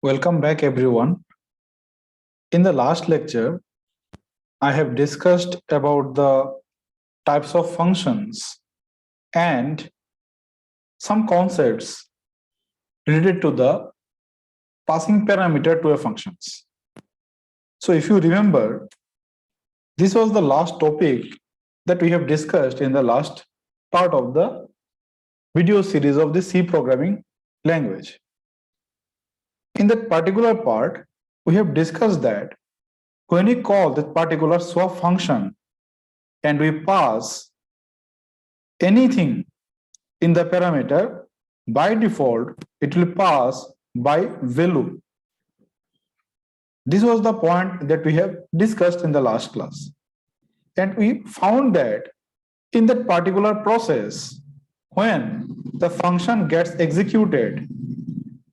Welcome back, everyone. In the last lecture, I have discussed about the types of functions and some concepts related to the passing parameter to a functions. So if you remember, this was the last topic that we have discussed in the last part of the video series of the C programming language. In that particular part, we have discussed that when we call that particular swap function and we pass anything in the parameter, by default, it will pass by value. This was the point that we have discussed in the last class. And we found that in that particular process, when the function gets executed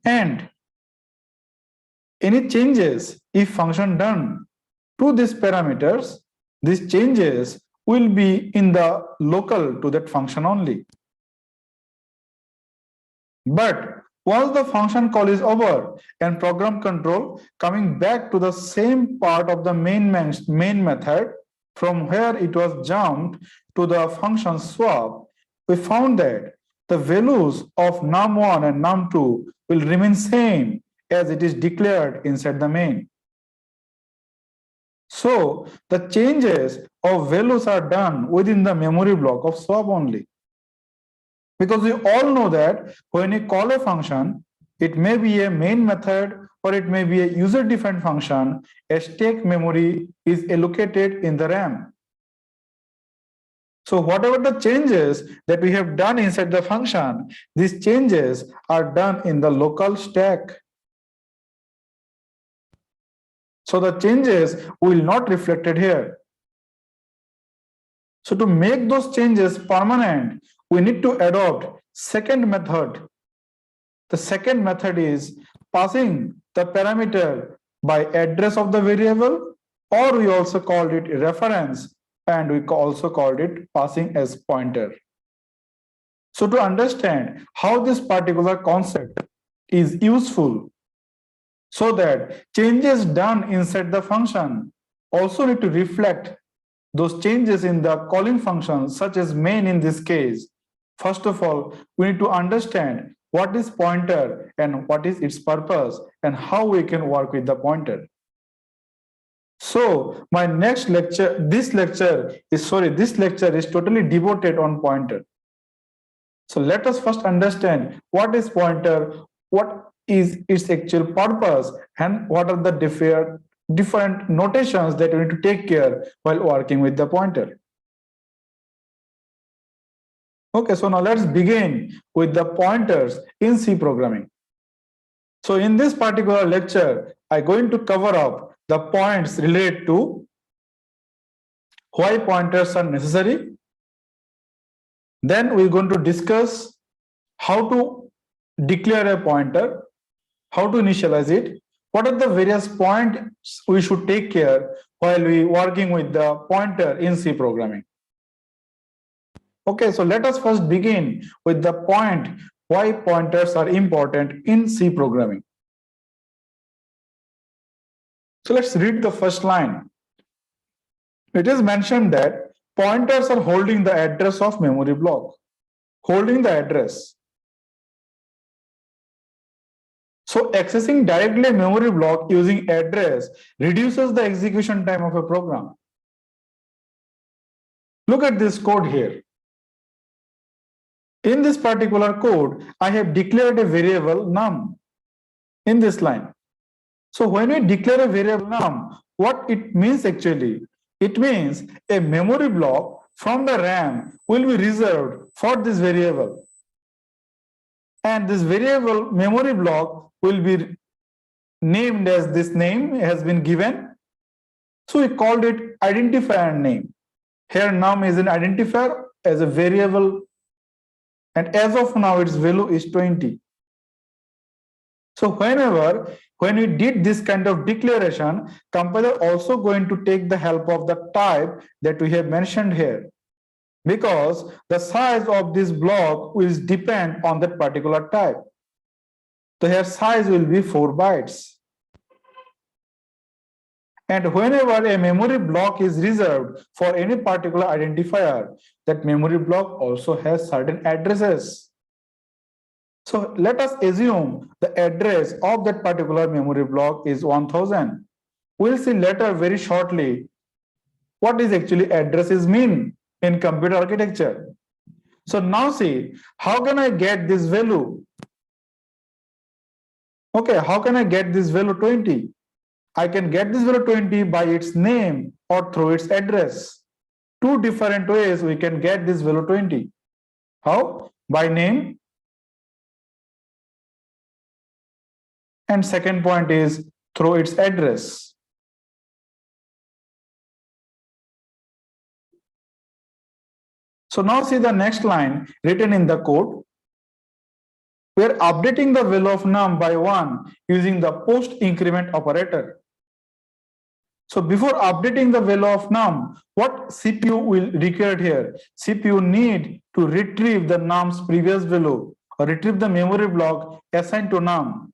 and any changes, if function done to these parameters, these changes will be in the local to that function only. But once the function call is over and program control coming back to the same part of the main method from where it was jumped to the function swap, we found that the values of num1 and num2 will remain same as it is declared inside the main. So the changes of values are done within the memory block of swap only. Because we all know that when you call a function, it may be a main method or it may be a user-defined function, a stack memory is allocated in the RAM. So whatever the changes that we have done inside the function, these changes are done in the local stack. So the changes will not reflected here. So to make those changes permanent, we need to adopt second method. The second method is passing the parameter by address of the variable, or we also called it reference, and we also called it passing as pointer. So to understand how this particular concept is useful, so that changes done inside the function also need to reflect those changes in the calling function, such as main in this case. First of all, we need to understand what is pointer and what is its purpose and how we can work with the pointer. So my next lecture, this lecture is totally devoted on pointer. So let us first understand what is pointer, what is its actual purpose, and what are the different notations that we need to take care while working with the pointer. Okay, so now let's begin with the pointers in C programming. So in this particular lecture, I'm going to cover up the points related to why pointers are necessary. Then we're going to discuss how to declare a pointer, how to initialize it, what are the various points we should take care while we working with the pointer in C programming. Okay, so let us first begin with the point why pointers are important in C programming. So let's read the first line. It is mentioned that pointers are holding the address of memory block, holding the address. So accessing directly a memory block using address reduces the execution time of a program. Look at this code here. In this particular code, I have declared a variable num in this line. So when we declare a variable num, what it means actually? It means a memory block from the RAM will be reserved for this variable. And this variable memory block will be named as this name has been given. So we called it identifier name. Here num is an identifier as a variable, and as of now its value is 20. So when we did this kind of declaration, compiler also going to take the help of the type that we have mentioned here, because the size of this block will depend on that particular type. So here size will be 4 bytes. And whenever a memory block is reserved for any particular identifier, that memory block also has certain addresses. So let us assume the address of that particular memory block is 1000. We'll see later very shortly what is actually addresses mean in computer architecture. So now see, how can I get this value? Okay, how can I get this value 20? I can get this value 20 by its name or through its address. Two different ways we can get this value 20. How? By name. And second point is through its address. So now see the next line written in the code. We are updating the value of num by 1 using the post increment operator. So before updating the value of num, what CPU will require here? CPU need to retrieve the num's previous value or retrieve the memory block assigned to num.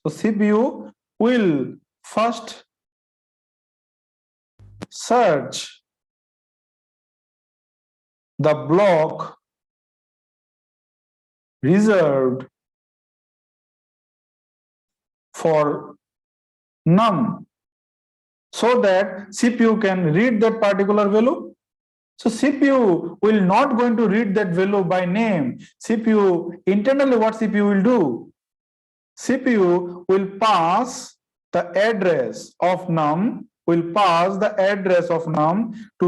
So CPU will first search the block reserved for num so that CPU can read that particular value. So CPU will not going to read that value by name. CPU internally what CPU will do? CPU will pass the address of num, to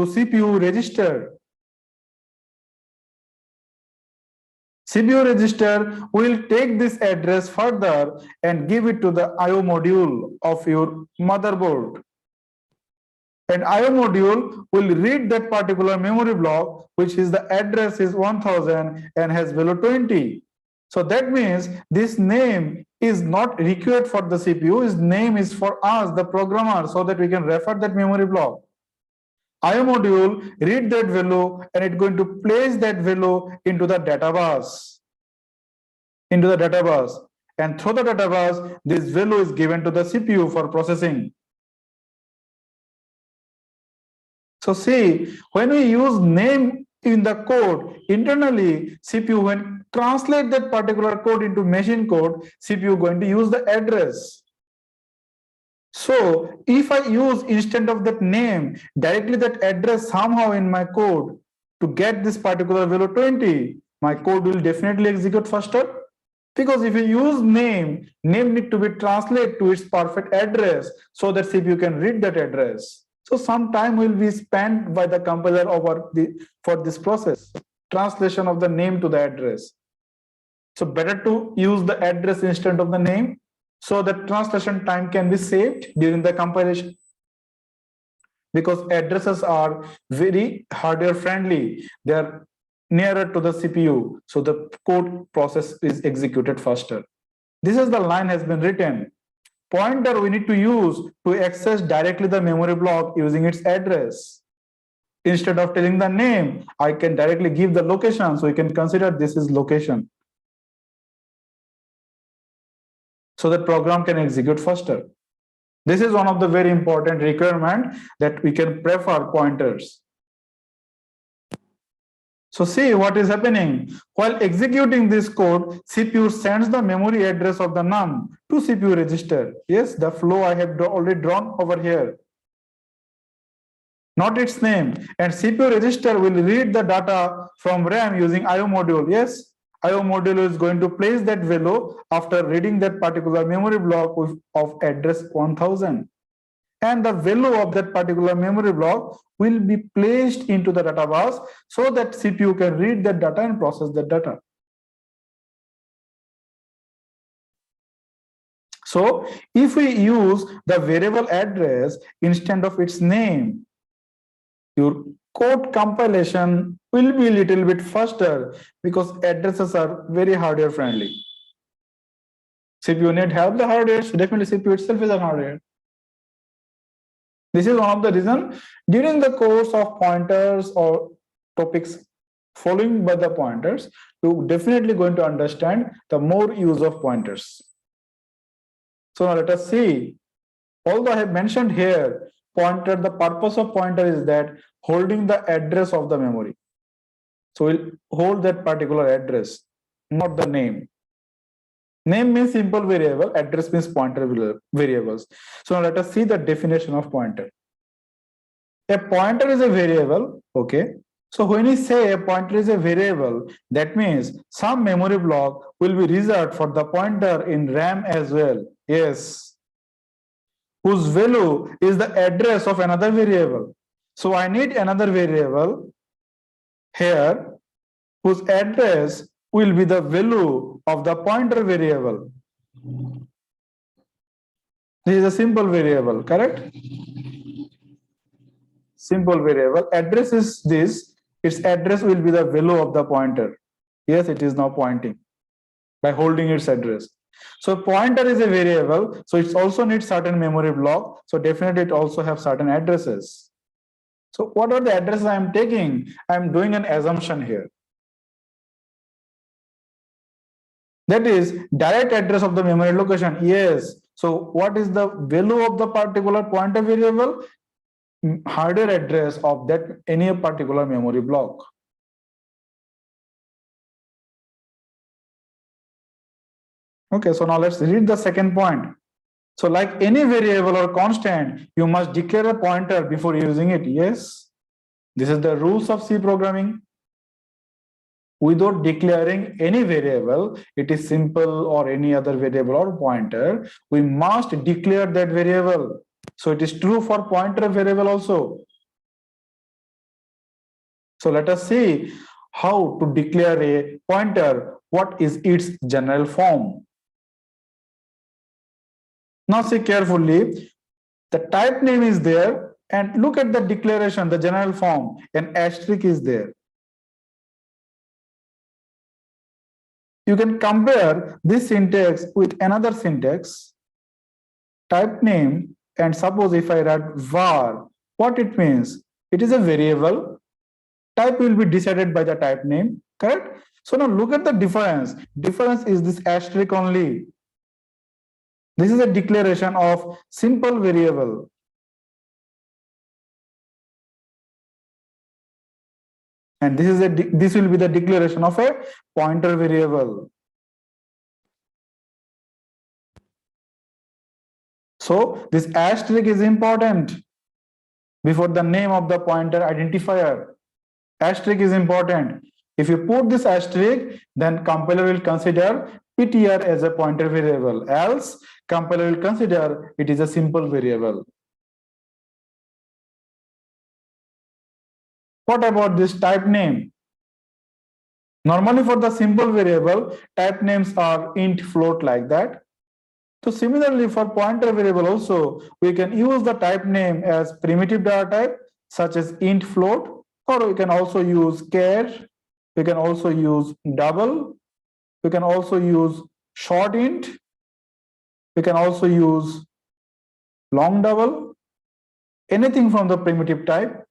CPU register. CPU register will take this address further and give it to the IO module of your motherboard. And IO module will read that particular memory block, which is the address is 1000 and has value 20. So that means this name is not required for the CPU, his name is for us, the programmer, so that we can refer that memory block. IO module read that value and it's going to place that value into the database. And through the database, this value is given to the CPU for processing. So see, when we use name in the code, internally CPU when translate that particular code into machine code, CPU going to use the address. So if I use instead of that name directly that address somehow in my code to get this particular value 20, my code will definitely execute faster. Because if you use name need to be translated to its perfect address so that CPU can read that address. So some time will be spent by the compiler for this process, translation of the name to the address. So better to use the address instead of the name so that translation time can be saved during the compilation. Because addresses are very hardware friendly, they are nearer to the CPU, so the code process is executed faster. This is the line has been written. Pointer we need to use to access directly the memory block using its address. Instead of telling the name, I can directly give the location, so we can consider this is location. So the program can execute faster. This is one of the very important requirement that we can prefer pointers. So see what is happening. While executing this code, CPU sends the memory address of the num to CPU register. Yes, the flow I have already drawn over here. Not its name. And CPU register will read the data from RAM using IO module. Yes, IO module is going to place that value after reading that particular memory block of address 1000. And the value of that particular memory block will be placed into the database so that CPU can read that data and process that data. So if we use the variable address instead of its name, your code compilation will be a little bit faster because addresses are very hardware friendly. CPU need help the hardware, so definitely CPU itself is a hardware. This is one of the reasons during the course of pointers or topics following by the pointers, you definitely going to understand the more use of pointers. So now let us see. Although I have mentioned here pointer, the purpose of pointer is that holding the address of the memory. So we'll hold that particular address, not the name. Name means simple variable, address means pointer variables. So now let us see the definition of pointer. A pointer is a variable, okay? So when we say a pointer is a variable, that means some memory block will be reserved for the pointer in RAM as well. Yes. Whose value is the address of another variable. So I need another variable here whose address will be the value of the pointer variable. This is a simple variable, correct? Simple variable. Address is this. Its address will be the value of the pointer. Yes, it is now pointing by holding its address. So pointer is a variable, so it also needs certain memory block. So definitely it also have certain addresses. So what are the addresses I am taking? I am doing an assumption here. That is direct address of the memory location. Yes. So what is the value of the particular pointer variable? Hardware address of that any particular memory block. Okay, so now let's read the second point. So like any variable or constant, you must declare a pointer before using it. Yes, this is the rules of C programming. Without declaring any variable, it is simple or any other variable or pointer, we must declare that variable. So it is true for pointer variable also. So let us see how to declare a pointer. What is its general form? Now see carefully, the type name is there and look at the declaration, the general form, an asterisk is there. You can compare this syntax with another syntax, type name, and suppose if I write var, what it means? It is a variable. Type will be decided by the type name, correct? So now look at the difference. Difference is this asterisk only. This is a declaration of simple variable. And this will be the declaration of a pointer variable. So this asterisk is important before the name of the pointer identifier. Asterisk is important. If you put this asterisk, then compiler will consider PTR as a pointer variable. Else, compiler will consider it is a simple variable. What about this type name? Normally for the simple variable, type names are int, float like that. So similarly for pointer variable also, we can use the type name as primitive data type such as int, float, or we can also use char, we can also use double, we can also use short int, we can also use long double, anything from the primitive type.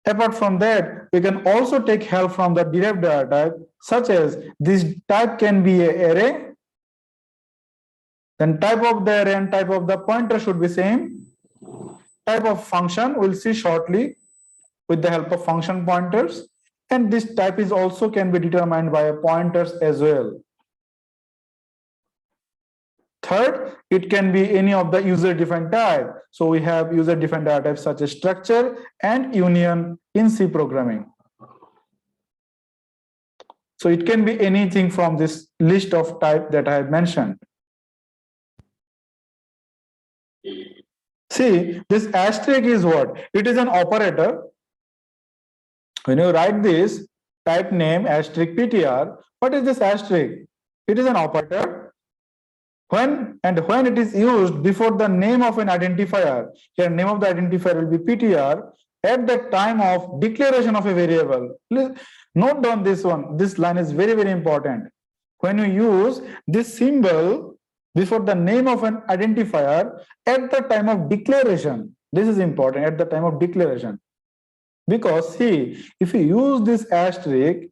Apart from that, we can also take help from the derived data type, such as this type can be an array, then type of the array and type of the pointer should be same. Type of function we'll see shortly with the help of function pointers, and this type is also can be determined by pointers as well. Third, it can be any of the user-defined type. So we have user-defined data types such as structure and union in C programming. So it can be anything from this list of type that I have mentioned. See, this asterisk is what? It is an operator. When you write this type name asterisk PTR, what is this asterisk? It is an operator. When it is used before the name of an identifier, here name of the identifier will be PTR at the time of declaration of a variable. Note down this one. This line is very, very important. When you use this symbol before the name of an identifier at the time of declaration, this is important, at the time of declaration. Because see, if you use this asterisk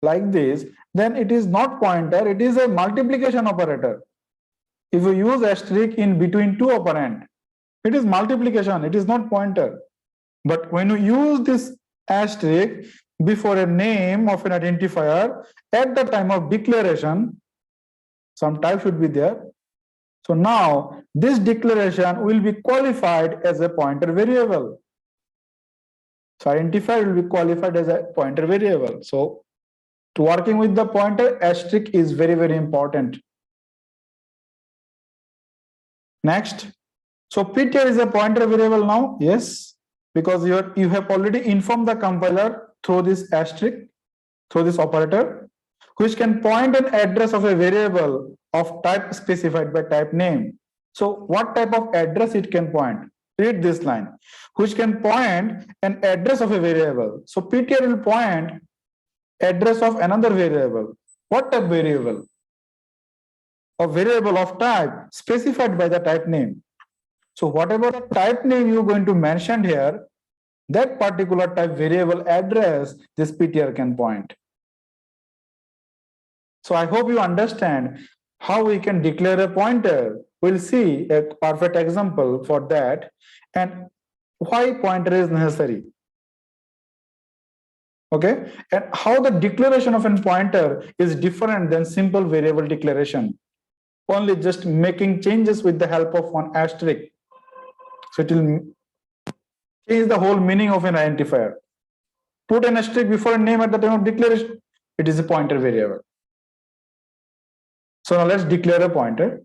like this, then it is not pointer, it is a multiplication operator. If you use asterisk in between two operand, it is multiplication, it is not pointer. But when you use this asterisk before a name of an identifier at the time of declaration, some type should be there. So now this declaration will be qualified as a pointer variable. So identifier will be qualified as a pointer variable. So to working with the pointer, asterisk is very, very important. Next, so ptr is a pointer variable now. Yes, because you have already informed the compiler through this asterisk, through this operator, which can point an address of a variable of type specified by type name. So what type of address it can point? Read this line, which can point an address of a variable. So ptr will point address of another variable. What type variable? A variable of type specified by the type name. So whatever the type name you're going to mention here, that particular type variable address this ptr can point. So I hope you understand how we can declare a pointer. We'll see a perfect example for that and why pointer is necessary. Okay, and how the declaration of a pointer is different than simple variable declaration. Only just making changes with the help of one asterisk. So it will change the whole meaning of an identifier. Put an asterisk before a name at the time of declaration, it is a pointer variable. So now let's declare a pointer.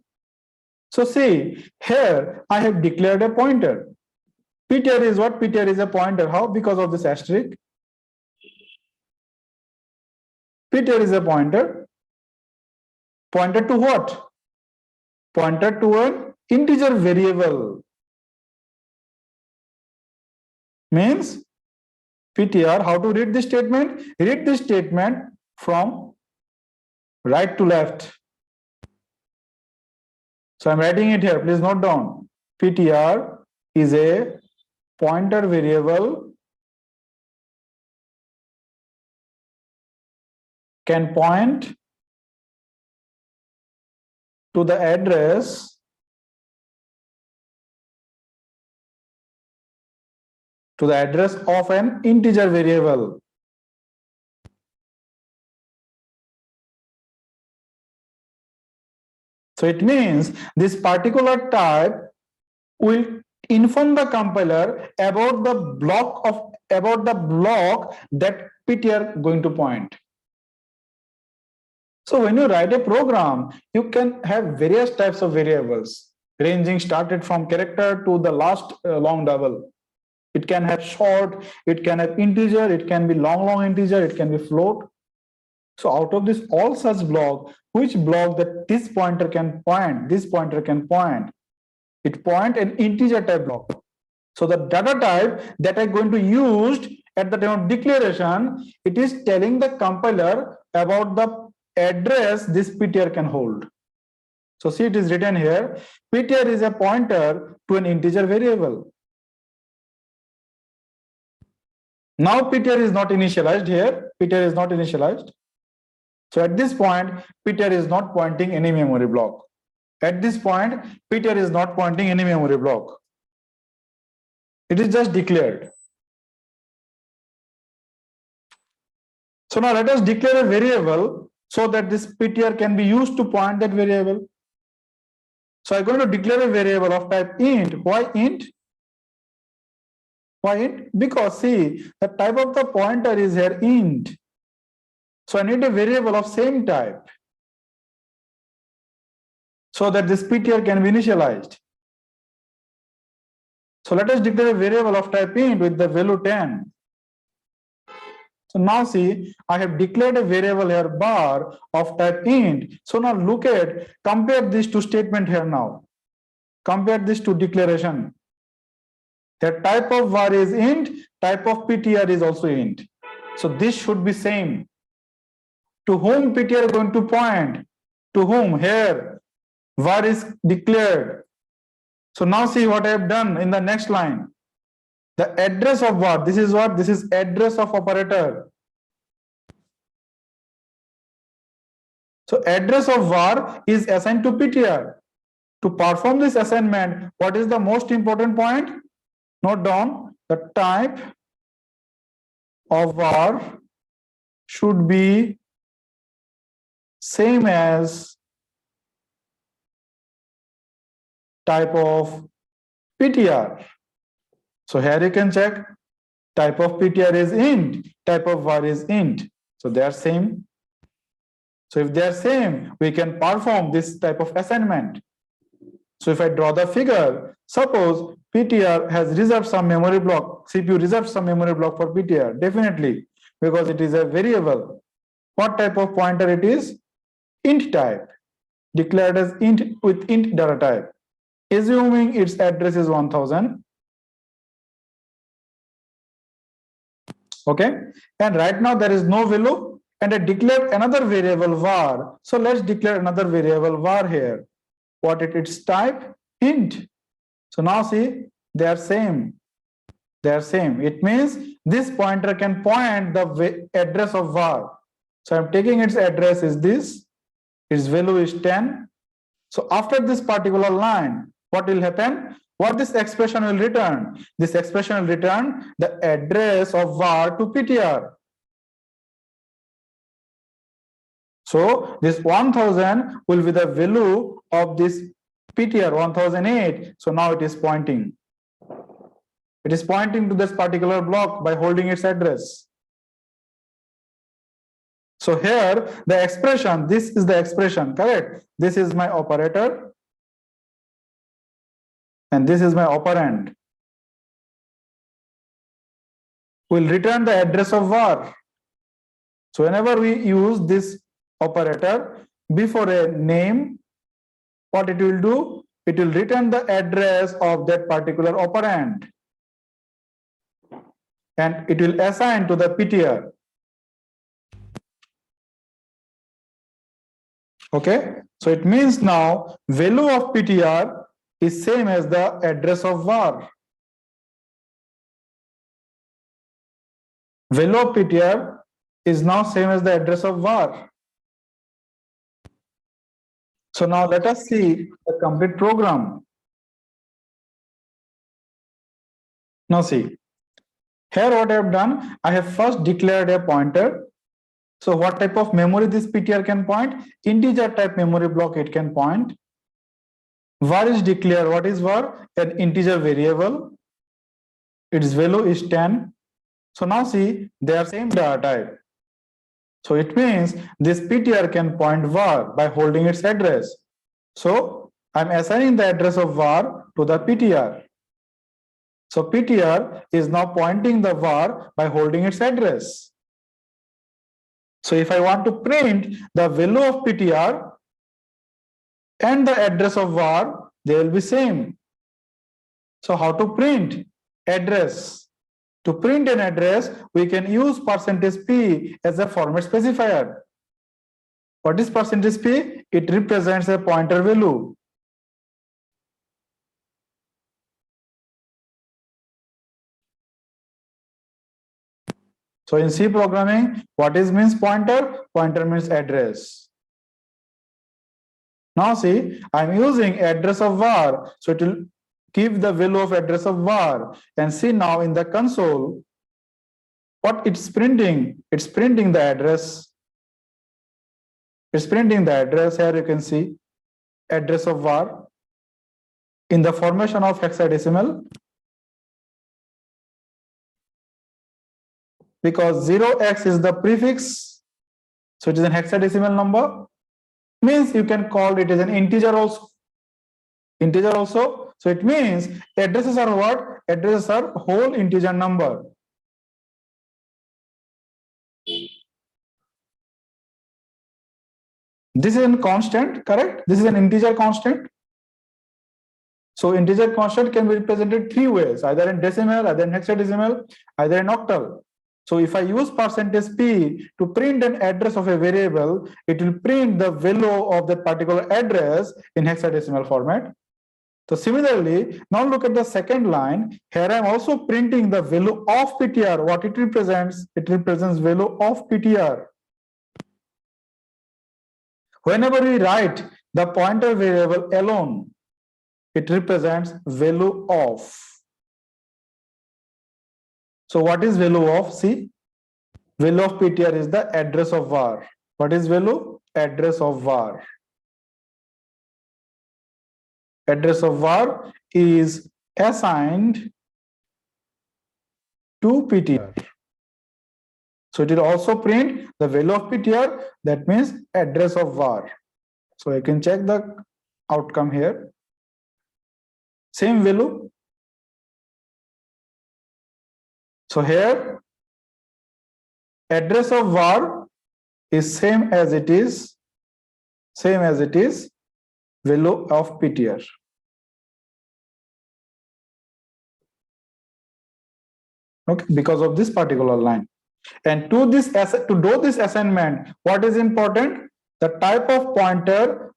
So see, here I have declared a pointer. ptr is what? ptr is a pointer. How? Because of this asterisk. ptr is a pointer. Pointer to what? Pointer to an integer variable. Means ptr, how to read this statement? Read this statement from right to left. So I'm writing it here, please note down. ptr is a pointer variable, can point to the address of an integer variable. So it means this particular type will inform the compiler about the block that ptr going to point. So when you write a program, you can have various types of variables ranging started from character to the last long double. It can have short, it can have integer, it can be long integer, it can be float. So out of this all such block, which block that this pointer can point, this pointer can point, it point an integer type block. So the data type that I'm going to use at the time of declaration, it is telling the compiler about the address this ptr can hold. So see, it is written here, ptr is a pointer to an integer variable. Now ptr is not initialized here, ptr is not initialized. So at this point, ptr is not pointing any memory block. At this point, ptr is not pointing any memory block. It is just declared. So now let us declare a variable so that this ptr can be used to point that variable. So I'm going to declare a variable of type int. Why int? Why int? Because see, the type of the pointer is here int. So I need a variable of same type so that this ptr can be initialized. So let us declare a variable of type int with the value 10. So now see, I have declared a variable here bar of type int. So now look at, compare this to statement here now. Compare this to declaration. The type of var is int, type of ptr is also int. So this should be same. To whom ptr going to point? To whom? Here. Var is declared. So now see what I have done in the next line. The address of var, this is what? This is address of operator. So address of var is assigned to PTR. To perform this assignment, what is the most important point? Note down the type of var should be same as type of PTR. So here you can check type of PTR is int, type of var is int. So they are same. So if they are same, we can perform this type of assignment. So if I draw the figure, suppose PTR has reserved some memory block, CPU reserved some memory block for PTR, definitely, because it is a variable. What type of pointer it is? Int type, declared as int with int data type. Assuming its address is 1000. Okay, and right now there is no value, and I declared another variable var. So let's declare another variable var here. What its type? Int. So now see, they are same. They are same. It means this pointer can point the address of var. So I'm taking its address is this. Its value is 10. So after this particular line, what will happen? What this expression will return? This expression will return the address of var to PTR. So this 1000 will be the value of this PTR 1008. So now it is pointing. It is pointing to this particular block by holding its address. So here the expression, this is the expression, correct? This is my operator and this is my operand. Will return the address of var. So whenever we use this operator before a name, what it will do? It will return the address of that particular operand and it will assign to the PTR. Okay, so it means now value of PTR is same as the address of var. Value of PTR is now same as the address of var. So now let us see the complete program. Now see, here what I have done, I have first declared a pointer. So what type of memory this PTR can point? Integer type memory block it can point. Var is declared. What is var? An integer variable. Its value is 10. So now see, they are same data type. So it means this PTR can point var by holding its address. So I'm assigning the address of var to the PTR. So PTR is now pointing the var by holding its address. So if I want to print the value of PTR and the address of var, they will be same. So how to print? Address. To print an address, we can use %p as a format specifier. What is %p? It represents a pointer value. So in C programming, what is means pointer? Pointer means address. Now see, I'm using address of var. So it will give the value of address of var. And see now in the console, what it's printing? It's printing the address. It's printing the address. Here you can see address of var in the formation of hexadecimal. Because 0x is the prefix, so it is an hexadecimal number. Means you can call it as an integer also. Integer also. So it means addresses are what? Addresses are whole integer number. This is a constant, correct? This is an integer constant. So integer constant can be represented three ways, either in decimal, either in hexadecimal, either in octal. So if I use %p to print an address of a variable, it will print the value of that particular address in hexadecimal format. So similarly, now look at the second line. Here I am also printing the value of PTR. What it represents? It represents value of PTR. Whenever we write the pointer variable alone, it represents value of. So what is value of? See, value of PTR is the address of var. What is value? Address of var. Address of var is assigned to PTR. So it will also print the value of PTR, that means address of var. So I can check the outcome here. Same value. So here address of var is same as it is value of PTR. Okay, because of this particular line. And to do this assignment, what is important? The type of pointer,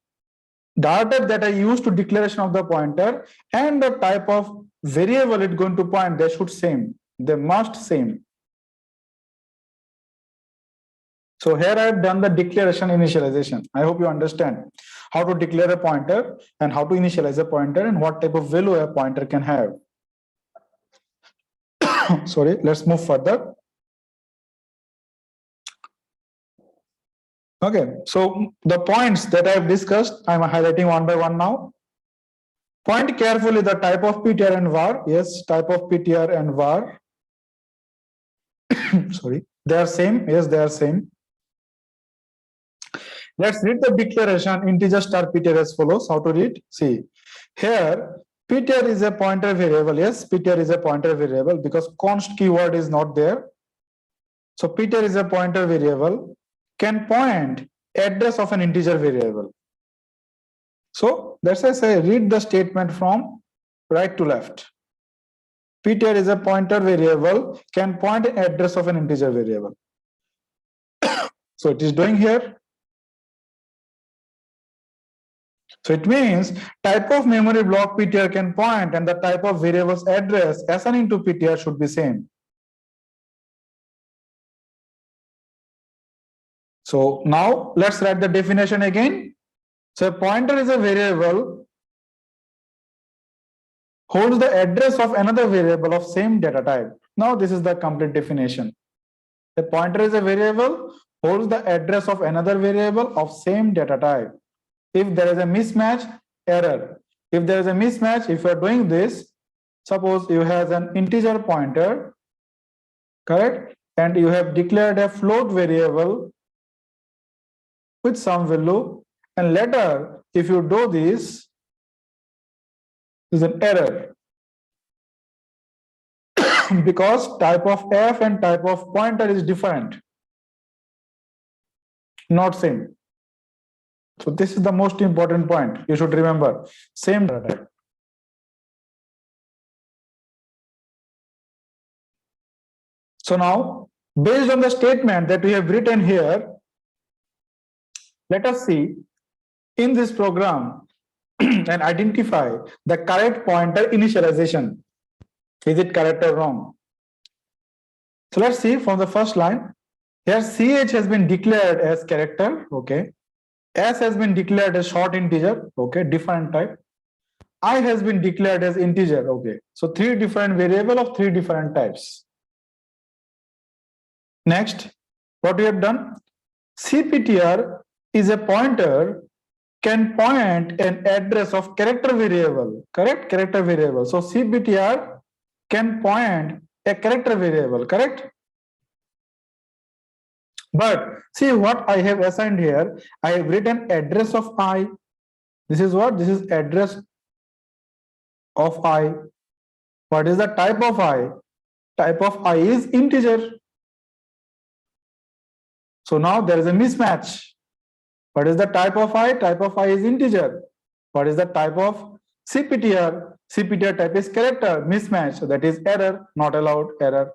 data that I use to declaration of the pointer, and the type of variable it's going to point, they should same. They must same. So here I have done the declaration initialization. I hope you understand how to declare a pointer and how to initialize a pointer and what type of value a pointer can have. Sorry, let's move further. Okay, so the points that I have discussed, I'm highlighting one by one now. Point carefully the type of PTR and var. Yes, type of PTR and var. Sorry, they are same. Yes, they are same. Let's read the declaration integer star PTR as follows. How to read? See, here PTR is a pointer variable. Yes, PTR is a pointer variable because const keyword is not there. So PTR is a pointer variable, can point address of an integer variable. So that's why I say read the statement from right to left. PTR is a pointer variable, can point an address of an integer variable. So it is doing here. So it means type of memory block PTR can point and the type of variable's address assigning to PTR should be same. So now let's write the definition again. So a pointer is a variable holds the address of another variable of same data type. Now this is the complete definition. A pointer is a variable holds the address of another variable of same data type. If there is a mismatch, error. If there is a mismatch, if you are doing this, suppose you have an integer pointer, correct? And you have declared a float variable with some value, and later if you do this is an error because type of f and type of pointer is different, not same. So this is the most important point you should remember, same data type. So now based on the statement that we have written here, let us see in this program and identify the correct pointer initialization. Is it correct or wrong? So let's see from the first line. Here ch has been declared as character, okay. S has been declared as short integer, okay, different type. I has been declared as integer, okay. So three different variable of three different types. Next, what we have done? CPTR is a pointer, can point an address of character variable, correct? Character variable. So CPTR can point a character variable, correct? But see what I have assigned here. I have written address of I. This is what? This is address of I. What is the type of I? Type of I is integer. So now there is a mismatch. What is the type of I? Type of I is integer. What is the type of CPTR? CPTR type is character. Mismatch. So that is error. Not allowed. Error.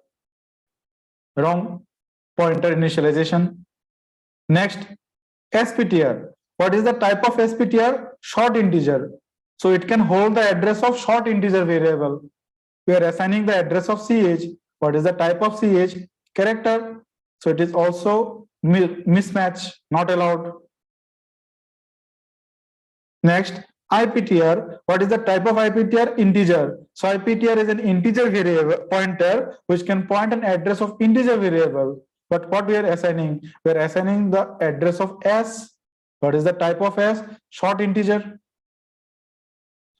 Wrong. Pointer initialization. Next, SPTR. What is the type of SPTR? Short integer. So it can hold the address of short integer variable. We are assigning the address of CH. What is the type of CH? Character. So it is also mismatch, not allowed. Next, IPTR. What is the type of IPTR? Integer. So IPTR is an integer variable pointer which can point an address of integer variable. But what we are assigning? We are assigning the address of S. What is the type of S? Short integer.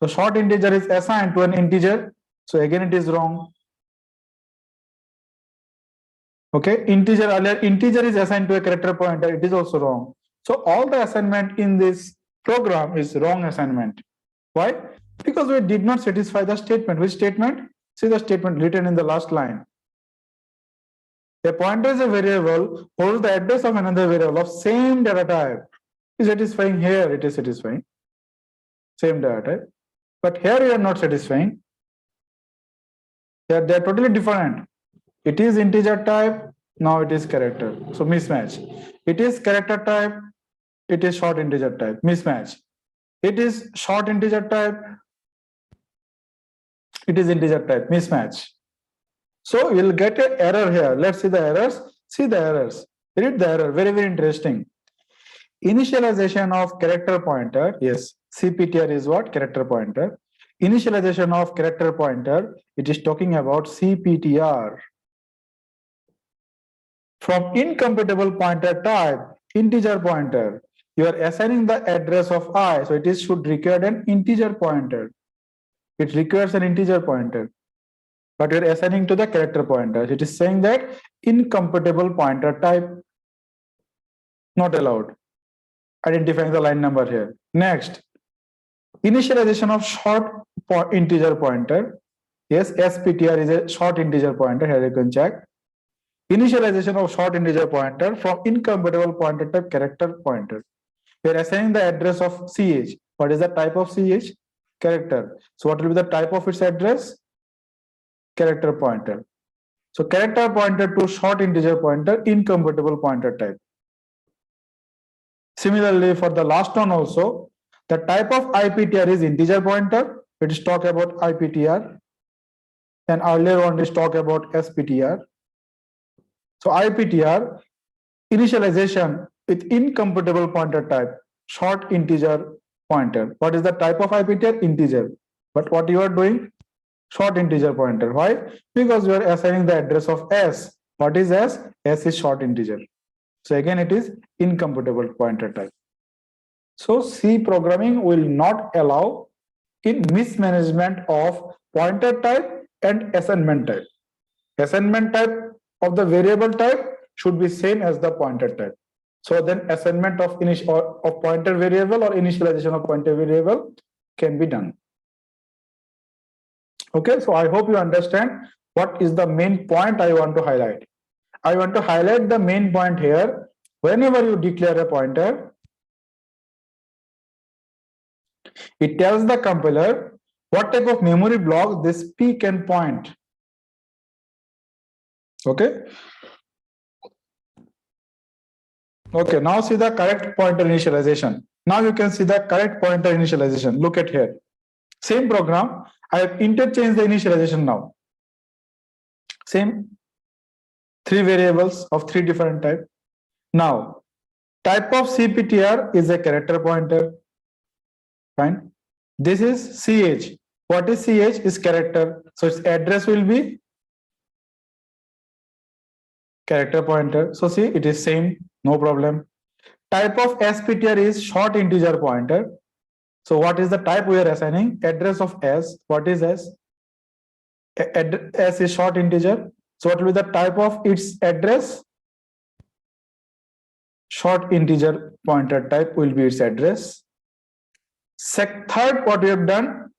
So short integer is assigned to an integer. So again it is wrong. Okay, integer, earlier integer is assigned to a character pointer, it is also wrong. So all the assignment in this program is wrong assignment. Why? Because we did not satisfy the statement. Which statement? See the statement written in the last line. A pointer is a variable holds the address of another variable of same data type. Is satisfying here, it is satisfying. Same data type. But here we are not satisfying. They are totally different. It is integer type, now it is character. So mismatch. It is character type, it is short integer type. Mismatch. It is short integer type, it is integer type. Mismatch. So you'll get an error here. Let's see the errors. See the errors. Read the error. Very, very interesting. Initialization of character pointer. Yes, CPTR is what? Character pointer. Initialization of character pointer. It is talking about CPTR. From incompatible pointer type, integer pointer, you are assigning the address of I, so it is should require an integer pointer. It requires an integer pointer, but you are assigning to the character pointer. It is saying that incompatible pointer type not allowed. Identifying the line number here. Next, initialization of short integer pointer. Yes, SPTR is a short integer pointer. Here you can check. Initialization of short integer pointer from incompatible pointer type character pointer. We are assigning the address of CH. What is the type of CH? Character. So what will be the type of its address? Character pointer. So character pointer to short integer pointer, incompatible pointer type. Similarly, for the last one also, the type of IPTR is integer pointer. It is talk about IPTR. And earlier one is talk about SPTR. So IPTR, initialization with incompatible pointer type, short integer pointer. What is the type of IPTR? Integer. But what you are doing? Short integer pointer. Why? Because you are assigning the address of S. What is S? S is short integer. So again, it is incompatible pointer type. So C programming will not allow in mismanagement of pointer type and assignment type. Assignment type of the variable type should be same as the pointer type. So then assignment of pointer variable or initialization of pointer variable can be done. Okay, so I hope you understand what is the main point I want to highlight. I want to highlight the main point here. Whenever you declare a pointer, it tells the compiler what type of memory block this P can point. Okay. Okay, now see the correct pointer initialization. Now you can see the correct pointer initialization. Look at here. Same program. I have interchanged the initialization now. Same 3 variables of 3 different types. Now, type of CPTR is a character pointer. Fine. This is CH. What is CH? Is character. So its address will be character pointer. So see, it is same, no problem. Type of SPTR is short integer pointer. So what is the type we are assigning? Address of S. What is S? S is short integer. So what will be the type of its address? Short integer pointer type will be its address. Third, what we have done?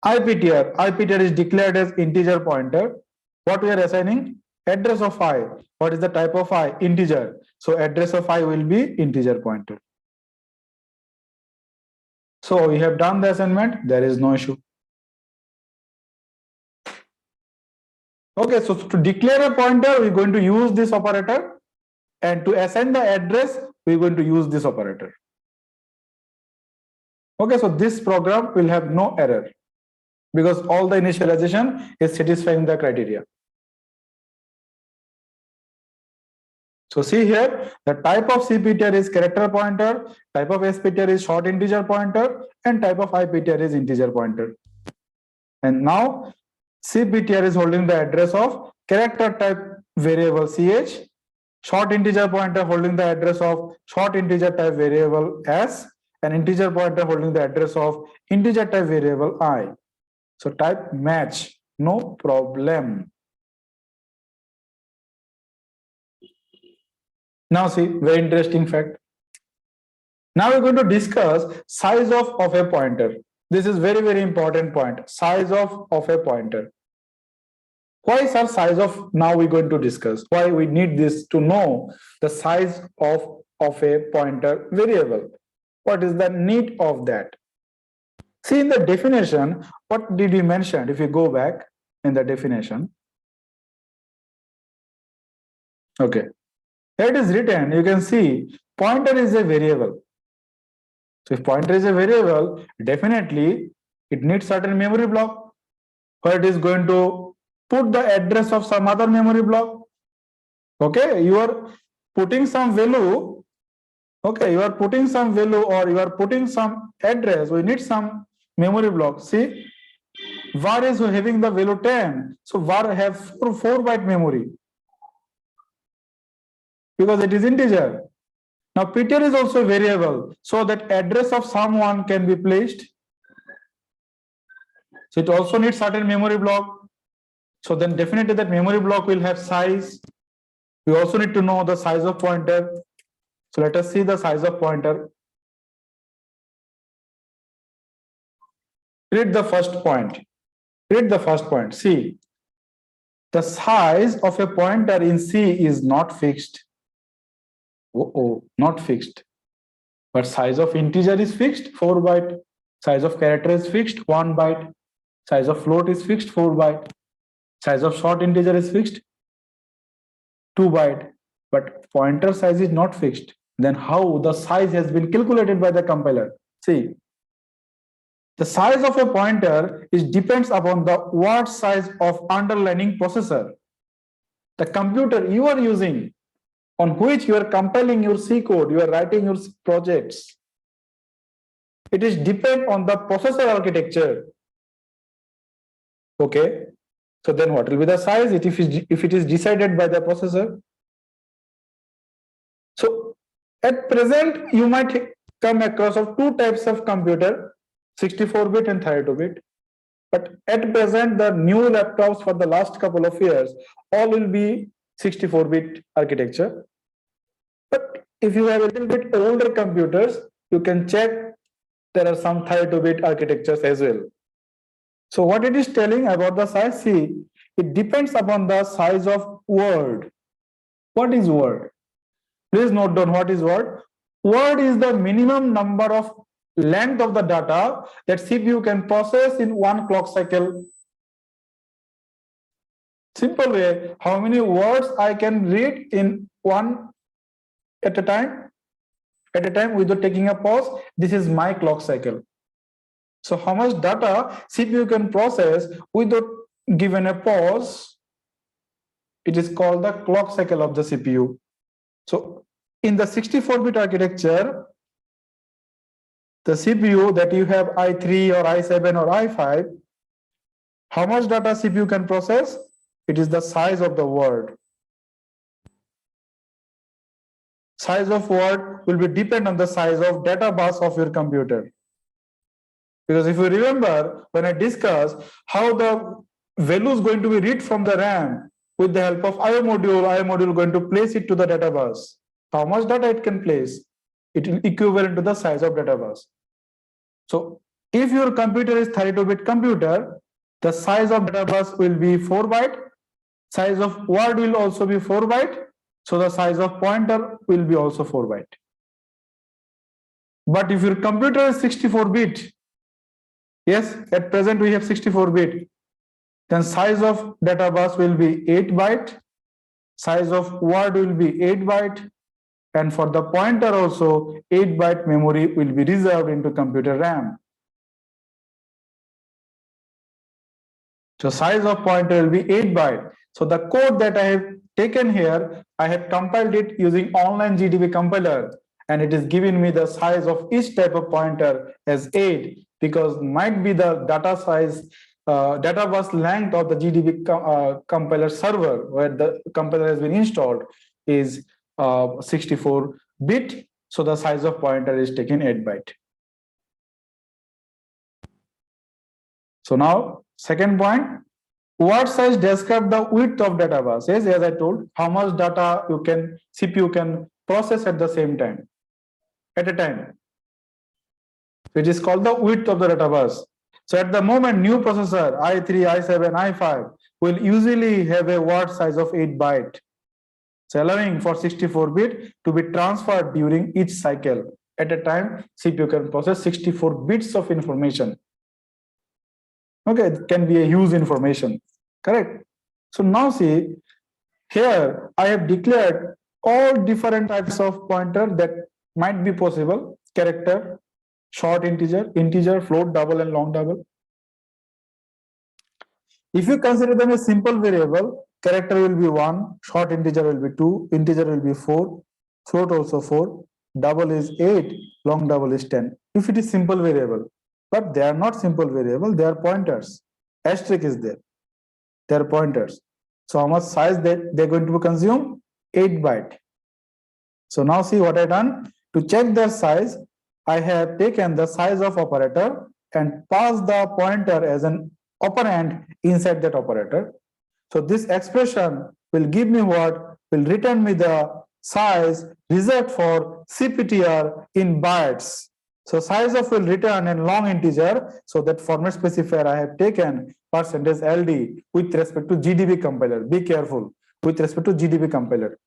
IPTR. IPTR is declared as integer pointer. What we are assigning? Address of I. What is the type of I? Integer. So address of I will be integer pointer. So we have done the assignment. There is no issue. Okay, so to declare a pointer, we're going to use this operator, and to assign the address, we're going to use this operator. Okay, so this program will have no error because all the initialization is satisfying the criteria. So see here, the type of CPTR is character pointer, type of SPTR is short integer pointer, and type of IPTR is integer pointer. And now CPTR is holding the address of character type variable CH, short integer pointer holding the address of short integer type variable S, and integer pointer holding the address of integer type variable I. So type match, no problem. Now see, very interesting fact. Now we're going to discuss size of a pointer. This is very, very important point, size of a pointer. Why is our size of, now we're going to discuss why we need this to know the size of a pointer variable. What is the need of that? See in the definition, what did we mention? If you go back in the definition, okay, here it is written, you can see pointer is a variable. So if pointer is a variable, definitely it needs certain memory block where it is going to put the address of some other memory block. Okay, you are putting some value. Okay, you are putting some value or you are putting some address. We need some memory block. See, var is having the value 10. So var have 4 byte memory because it is integer. Now PTR is also variable, so that address of someone can be placed. So it also needs certain memory block. So then definitely that memory block will have size. We also need to know the size of pointer. So let us see the size of pointer. Read the first point. Read the first point. See, the size of a pointer in C is not fixed. Not fixed. But size of integer is fixed, 4 byte. Size of character is fixed, 1 byte. Size of float is fixed, 4 byte. Size of short integer is fixed, 2 byte. But pointer size is not fixed. Then how the size has been calculated by the compiler? See, the size of a pointer is depends upon the word size of underlying processor. The computer you are using, on which you are compiling your C code, you are writing your projects. It is depend on the processor architecture. Okay, so then what will be the size if it is decided by the processor? So at present, you might come across of 2 types of computer, 64-bit and 32-bit. But at present, the new laptops for the last couple of years, all will be 64-bit architecture. But if you have a little bit older computers, you can check there are some 32-bit architectures as well. So what it is telling about the size, see, it depends upon the size of word. What is word? Please note down what is word. Word is the minimum number of length of the data that CPU can process in 1 clock cycle. Simple way, how many words I can read in one at a time? At a time without taking a pause, this is my clock cycle. So how much data CPU can process without given a pause? It is called the clock cycle of the CPU. So in the 64-bit architecture, the CPU that you have i3 or i7 or i5, how much data CPU can process? It is the size of the word. Size of word will be depend on the size of data bus of your computer. Because if you remember, when I discussed how the value is going to be read from the RAM with the help of IO module going to place it to the data bus. How much data it can place? It will equivalent to the size of data bus. So if your computer is 32-bit computer, the size of data bus will be 4 byte. Size of word will also be 4 byte. So the size of pointer will be also 4 byte. But if your computer is 64-bit, yes, at present we have 64-bit, then size of data bus will be 8 byte, size of word will be 8 byte, and for the pointer also 8 byte memory will be reserved into computer RAM. So size of pointer will be 8 byte. So the code that I have taken here, I have compiled it using online GDB compiler, and it is giving me the size of each type of pointer as 8, because might be the data size, data bus length of the GDB compiler server where the compiler has been installed is 64-bit. So the size of pointer is taken 8 byte. So now second point, what size describe the width of data bus? Yes, as I told, how much data you can CPU can process at the same time, at a time. So it is called the width of the data bus. So at the moment, new processor i3, i7, i5 will usually have a word size of 8 byte. So allowing for 64-bit to be transferred during each cycle. At a time, CPU can process 64 bits of information. Okay, it can be a huge information, correct? So now see, here I have declared all different types of pointer that might be possible: character, short integer, integer, float, double, and long double. If you consider them a simple variable, character will be 1, short integer will be 2, integer will be 4, float also 4, double is 8, long double is 10. If it is simple variable, but they are not simple variable, they are pointers. Asterisk is there. They are pointers. So how much size they're going to consume? 8 byte. So now see what I done. To check their size, I have taken the size of operator and passed the pointer as an operand inside that operator. So this expression will give me what? Will return me the size reserved for CPTR in bytes. So size of will return in long integer. So that format specifier I have taken %LD with respect to GDB compiler. Be careful with respect to GDB compiler.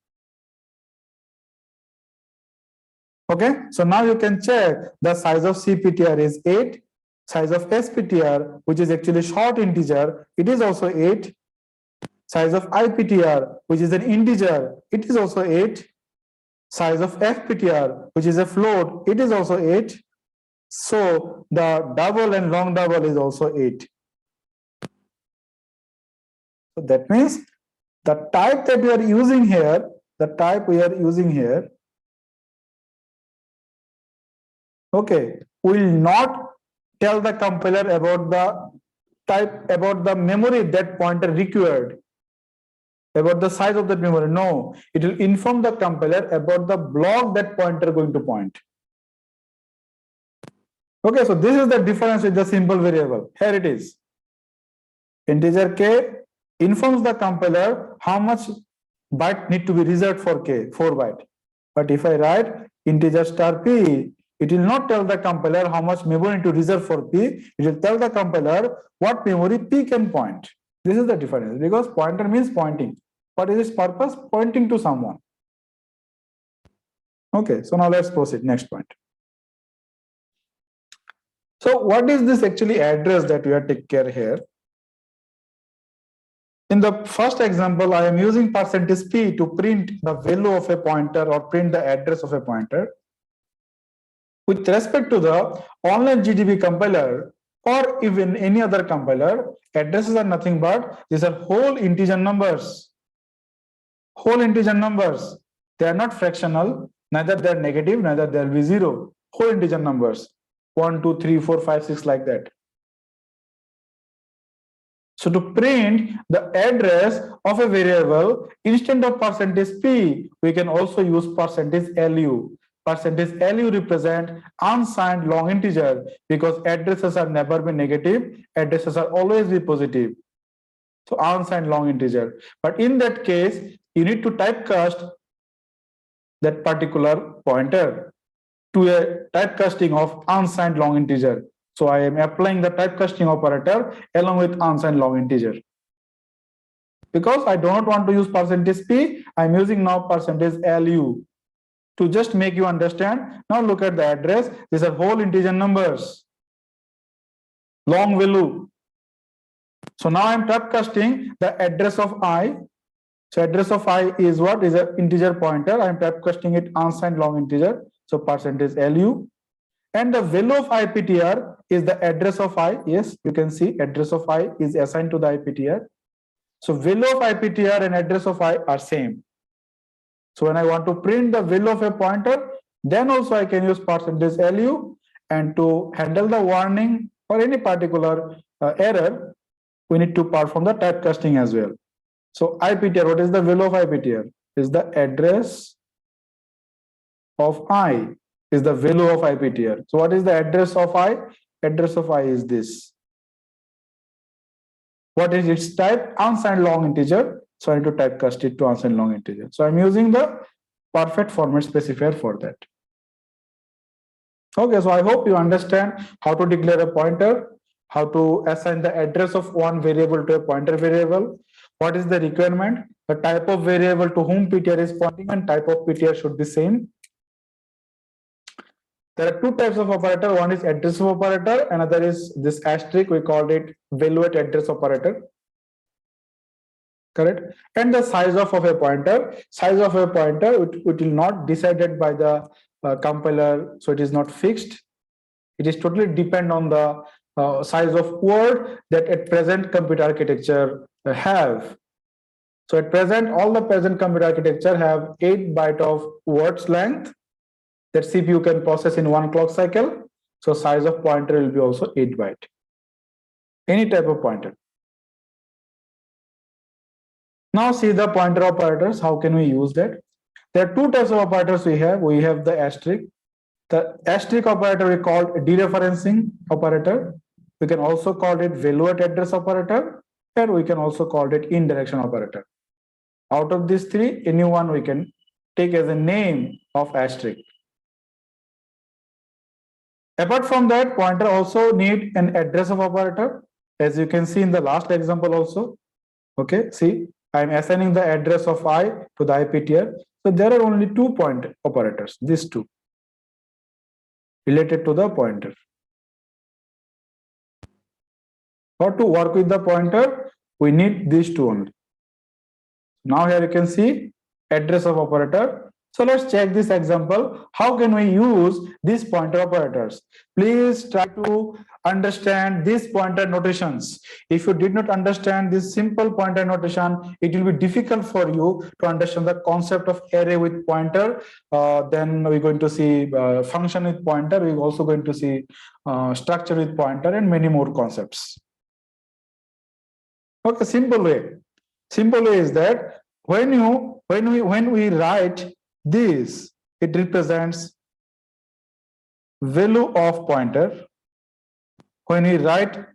Okay, so now you can check the size of CPTR is 8, size of SPTR, which is actually short integer, it is also 8. Size of IPTR, which is an integer, it is also 8. Size of FPTR, which is a float, it is also 8. So the double and long double is also 8. So that means the type that we are using here, okay, will not tell the compiler about the type, about the memory that pointer required, about the size of that memory. No, it will inform the compiler about the block that pointer going to point. Okay, so this is the difference with the simple variable. Here it is. Integer k informs the compiler how much byte need to be reserved for k, 4 byte. But if I write integer star p, it will not tell the compiler how much memory to reserve for p. It will tell the compiler what memory p can point. This is the difference, because pointer means pointing. What is its purpose? Pointing to someone. Okay, so now let's proceed. Next point. So what is this actually address that we are taking care here? In the first example, I am using %p to print the value of a pointer or print the address of a pointer. With respect to the online GDB compiler or even any other compiler, addresses are nothing but these are whole integer numbers. Whole integer numbers. They are not fractional, neither they are negative, neither they will be 0. Whole integer numbers. 1, 2, 3, 4, 5, 6 like that. So to print the address of a variable, instead of %p, we can also use %lu. %lu represent unsigned long integer, because addresses are never be negative, addresses are always be positive. So unsigned long integer. But in that case, you need to typecast that particular pointer to a typecasting of unsigned long integer. So I am applying the typecasting operator along with unsigned long integer. Because I do not want to use %p, I am using now %lu to just make you understand. Now look at the address. These are whole integer numbers, long value. So now I am typecasting the address of I. So address of I is what? Is an integer pointer. I am typecasting it unsigned long integer. So %lu. And the value of IPTR is the address of I. Yes, you can see address of I is assigned to the IPTR. So value of IPTR and address of I are same. So when I want to print the value of a pointer, then also I can use percentage LU, and to handle the warning or any particular error, we need to perform the typecasting as well. So IPTR, what is the value of IPTR? Is the address of I, is the value of IPTR. So what is the address of I? Address of I is this. What is its type? Unsigned long integer. So I need to typecast it to unsigned long integer. So I'm using the perfect format specifier for that. Okay, so I hope you understand how to declare a pointer, how to assign the address of one variable to a pointer variable, what is the requirement, the type of variable to whom PTR is pointing, and type of PTR should be same. There are two types of operator. One is address of operator, another is this asterisk, we called it value at address operator. Correct. And the size of a pointer, it will not decided by the compiler, so it is not fixed. It is totally depend on the size of word that at present computer architecture have. So at present, all the present computer architecture have 8 byte of words length that CPU can process in one clock cycle. So size of pointer will be also 8 byte. Any type of pointer. Now see the pointer operators. How can we use that? There are two types of operators we have. We have the asterisk. The asterisk operator we call dereferencing operator. We can also call it value at address operator, and we can also call it indirection operator. Out of these three, any one we can take as a name of asterisk. Apart from that, pointer also need an address of operator, as you can see in the last example also. Okay, see, I'm assigning the address of I to the IPTR. So there are only 2 point operators, these two, related to the pointer. Or to work with the pointer, we need these two only. Now here you can see address of operator. So let's check this example. How can we use these pointer operators? Please try to understand these pointer notations. If you did not understand this simple pointer notation, it will be difficult for you to understand the concept of array with pointer. Then we're going to see function with pointer. We're also going to see structure with pointer and many more concepts. Okay, simple way. Simple way is that when we write this, it represents value of pointer. When we write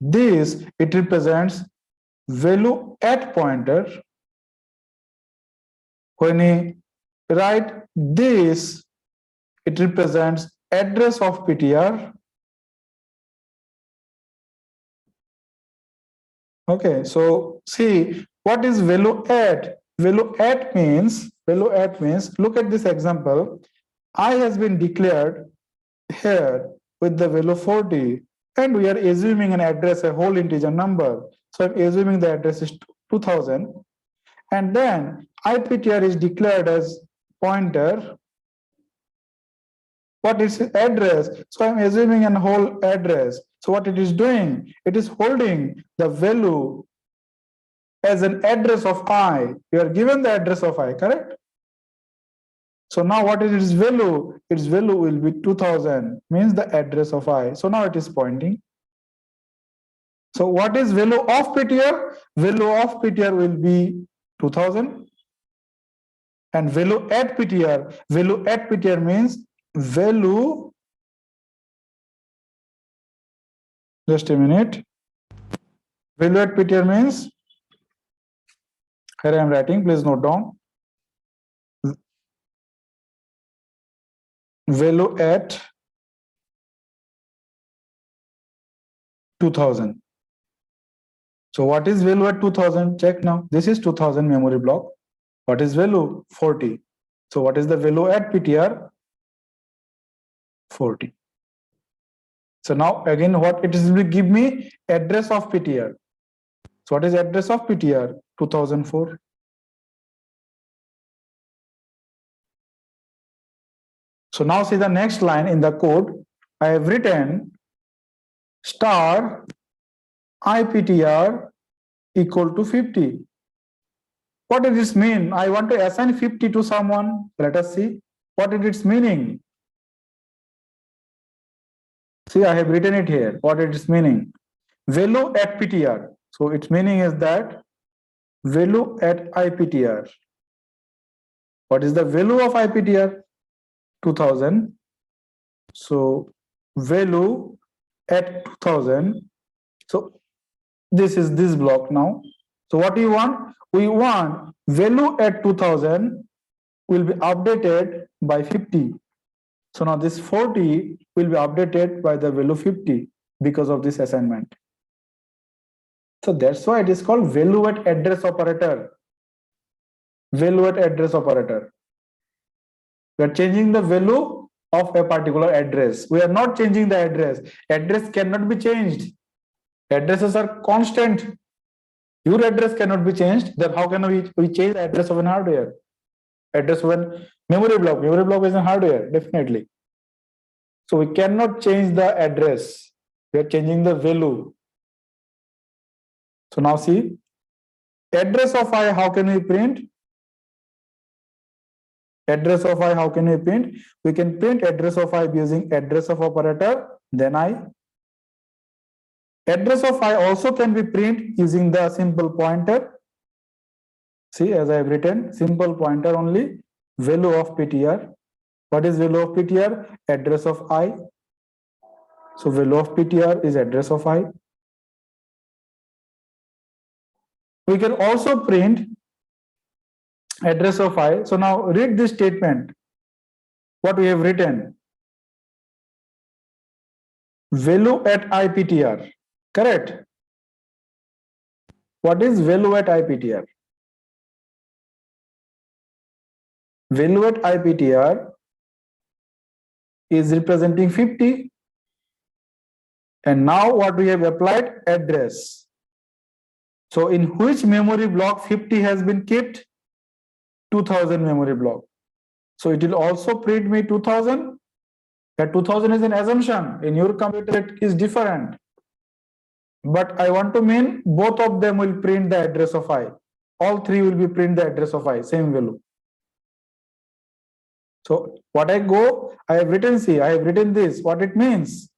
this, it represents value at pointer. When we write this, it represents address of PTR. Okay, so see what is value at? Value at means, look at this example. I has been declared here with the value 40, and we are assuming an address, a whole integer number. So I'm assuming the address is 2000, and then IPTR is declared as pointer. What is its address? So I'm assuming a whole address. So what it is doing? It is holding the value as an address of I. You are given the address of I, correct? So now what is its value? Its value will be 2000, means the address of I. So now it is pointing. So what is value of PTR? Value of PTR will be 2000. And value at PTR means value, just a minute. Value at PTR means, here I am writing, please note down. Value at 2000. So what is value at 2000? Check now. This is 2000 memory block. What is value? 40. So what is the value at PTR? 40. So now again, what it is will give me address of PTR. So what is address of PTR? 2004. So now see the next line in the code. I have written star IPTR equal to 50. What does this mean? I want to assign 50 to someone. Let us see. What is its meaning? See, I have written it here. What is its meaning? Value at PTR. So its meaning is that value at IPTR. What is the value of IPTR? 2000. So value at 2000. So this is this block now. So what do you want? We want value at 2000 will be updated by 50. So now this 40 will be updated by the value 50 because of this assignment. So that's why it is called value at address operator. Value at address operator. We are changing the value of a particular address. We are not changing the address. Address cannot be changed. Addresses are constant. Your address cannot be changed. Then how can we change the address of an hardware? Address of a memory block. Memory block is a hardware, definitely. So we cannot change the address. We are changing the value. So now see, address of I, how can we print? Address of I, how can we print? We can print address of I using address of operator, then I. Address of I also can be print using the simple pointer. See, as I have written, simple pointer only, value of PTR. What is value of PTR? Address of I. So value of PTR is address of I. We can also print address of I. So now read this statement. What we have written. Value at IPTR. Correct. What is value at IPTR? Value at IPTR is representing 50. And now what we have applied? Address. So in which memory block 50 has been kept? 2000 memory block. So it will also print me 2000. That 2000 is an assumption. In your computer it is different. But I want to mean both of them will print the address of I. All three will be print the address of I, same value. So what I have written, see, I have written this. What it means?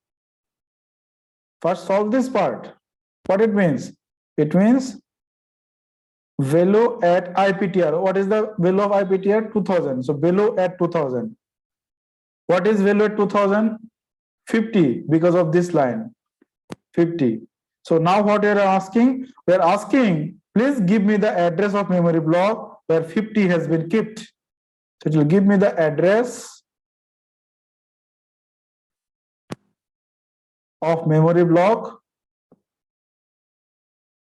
First solve this part. What it means? It means value at IPTR. What is the value of IPTR? 2000. So value at 2000. What is value at 2000? 50 because of this line. 50. So now what we are asking? We are asking, please give me the address of memory block where 50 has been kept. So it will give me the address of memory block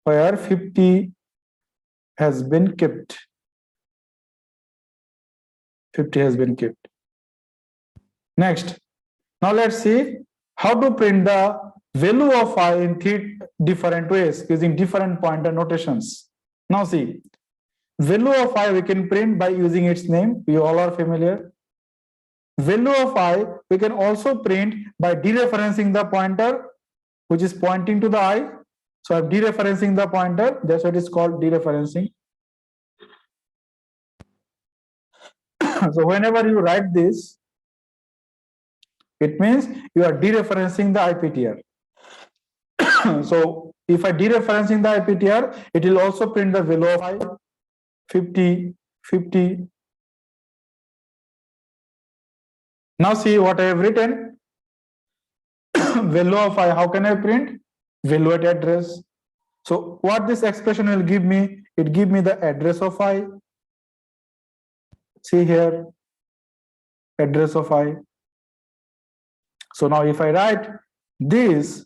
where 50 has been kept. 50 has been kept. Next, now let's see how to print the value of I in three different ways using different pointer notations. Now see, value of I we can print by using its name. You all are familiar. Value of I we can also print by dereferencing the pointer which is pointing to the I. So I'm dereferencing the pointer. That's what is called dereferencing. So whenever you write this, it means you are dereferencing the IPTR. So if I dereferencing the IPTR, it will also print the value of I 50, 50. Now see what I have written. Value of I, how can I print? Value at address. So what this expression will give me? It give me the address of I. See here, address of I. So now if I write this,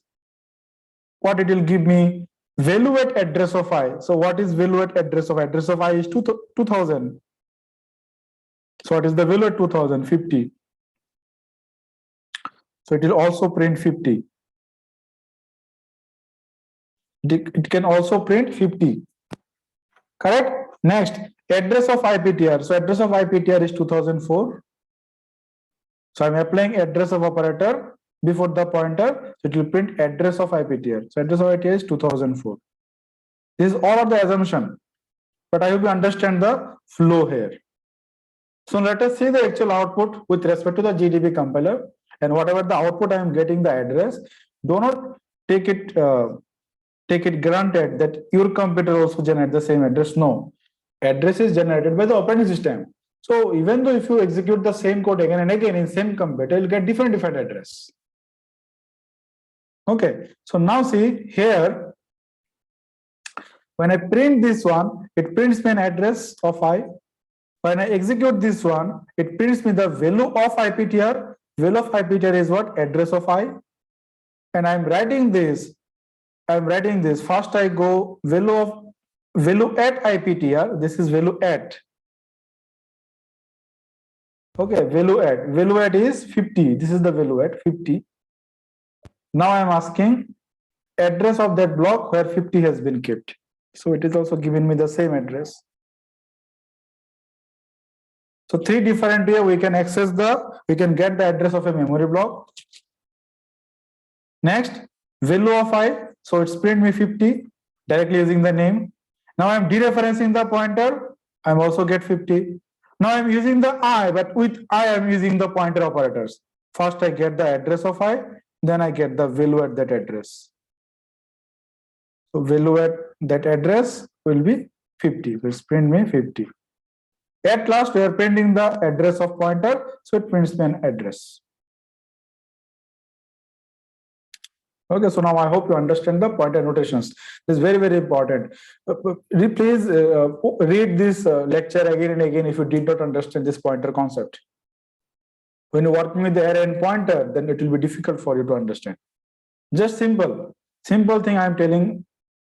what it will give me? Value at address of I. So what is value at address of I? Address of I is 2000. So what is the value at 2000? 50. So it will also print 50. It can also print 50. Correct? Next, address of IPTR. So address of IPTR is 2004. So I'm applying address of operator before the pointer. So it will print address of IPTR. So address of IPTR is 2004. This is all of the assumption, but I hope you understand the flow here. So let us see the actual output with respect to the GDB compiler, and whatever the output I am getting the address, do not take it granted that your computer also generate the same address. No, address is generated by the operating system. So even though if you execute the same code again and again in same computer, you'll get different address. Okay, so now see here, when I print this one, it prints me an address of I. When I execute this one, it prints me the value of IPTR. Value of IPTR is what? Address of I. And I'm writing this. First I go value at IPTR. This is value at. Okay, value at is 50. This is the value at 50. Now I'm asking address of that block where 50 has been kept. So it is also giving me the same address. So three different way we can get the address of a memory block. Next, value of I. So it's print me 50 directly using the name. Now I'm dereferencing the pointer. I'm also get 50. Now I'm using the I, but with I I'm using the pointer operators. First I get the address of I, then I get the value at that address. So value at that address will be 50. It's print me 50. At last, we are printing the address of pointer, so it prints me an address. Okay, so now I hope you understand the pointer notations. This is very, very important. Please read this lecture again and again if you did not understand this pointer concept. When you're working with the array and pointer, then it will be difficult for you to understand. Just simple thing I'm telling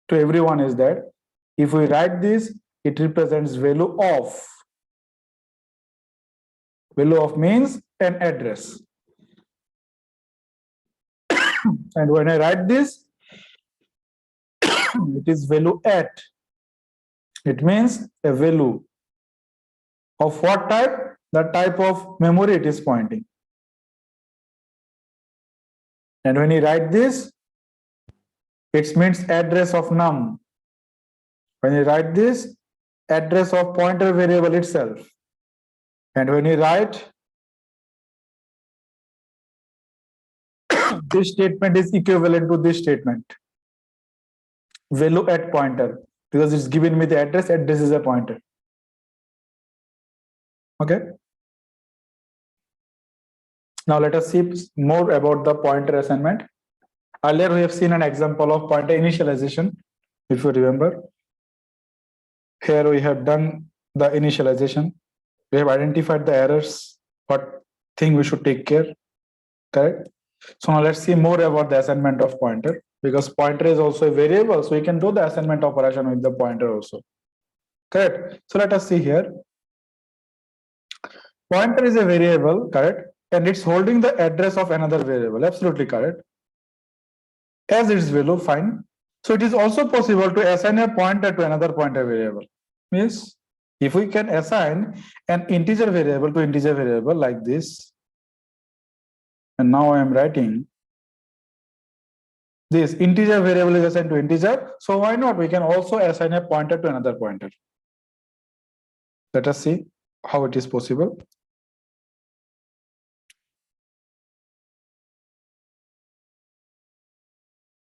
to everyone is that if we write this, it represents value of. Value of means an address. And when I write this, it is value at. It means a value of what type? The type of memory it is pointing. And when you write this, it means address of num. When you write this, address of pointer variable itself. And when you write this statement is equivalent to this statement, value at pointer, because it's given me the address is a pointer. Okay. Now let us see more about the pointer assignment. Earlier we have seen an example of pointer initialization, if you remember. Here we have done the initialization. We have identified the errors, what thing we should take care, correct? So now let's see more about the assignment of pointer, because pointer is also a variable, so we can do the assignment operation with the pointer also, correct? So let us see here. Pointer is a variable, correct? And it's holding the address of another variable, absolutely correct. As its value, fine. So it is also possible to assign a pointer to another pointer variable. Yes, if we can assign an integer variable to integer variable like this, and now I am writing this integer variable is assigned to integer, so why not? We can also assign a pointer to another pointer. Let us see how it is possible.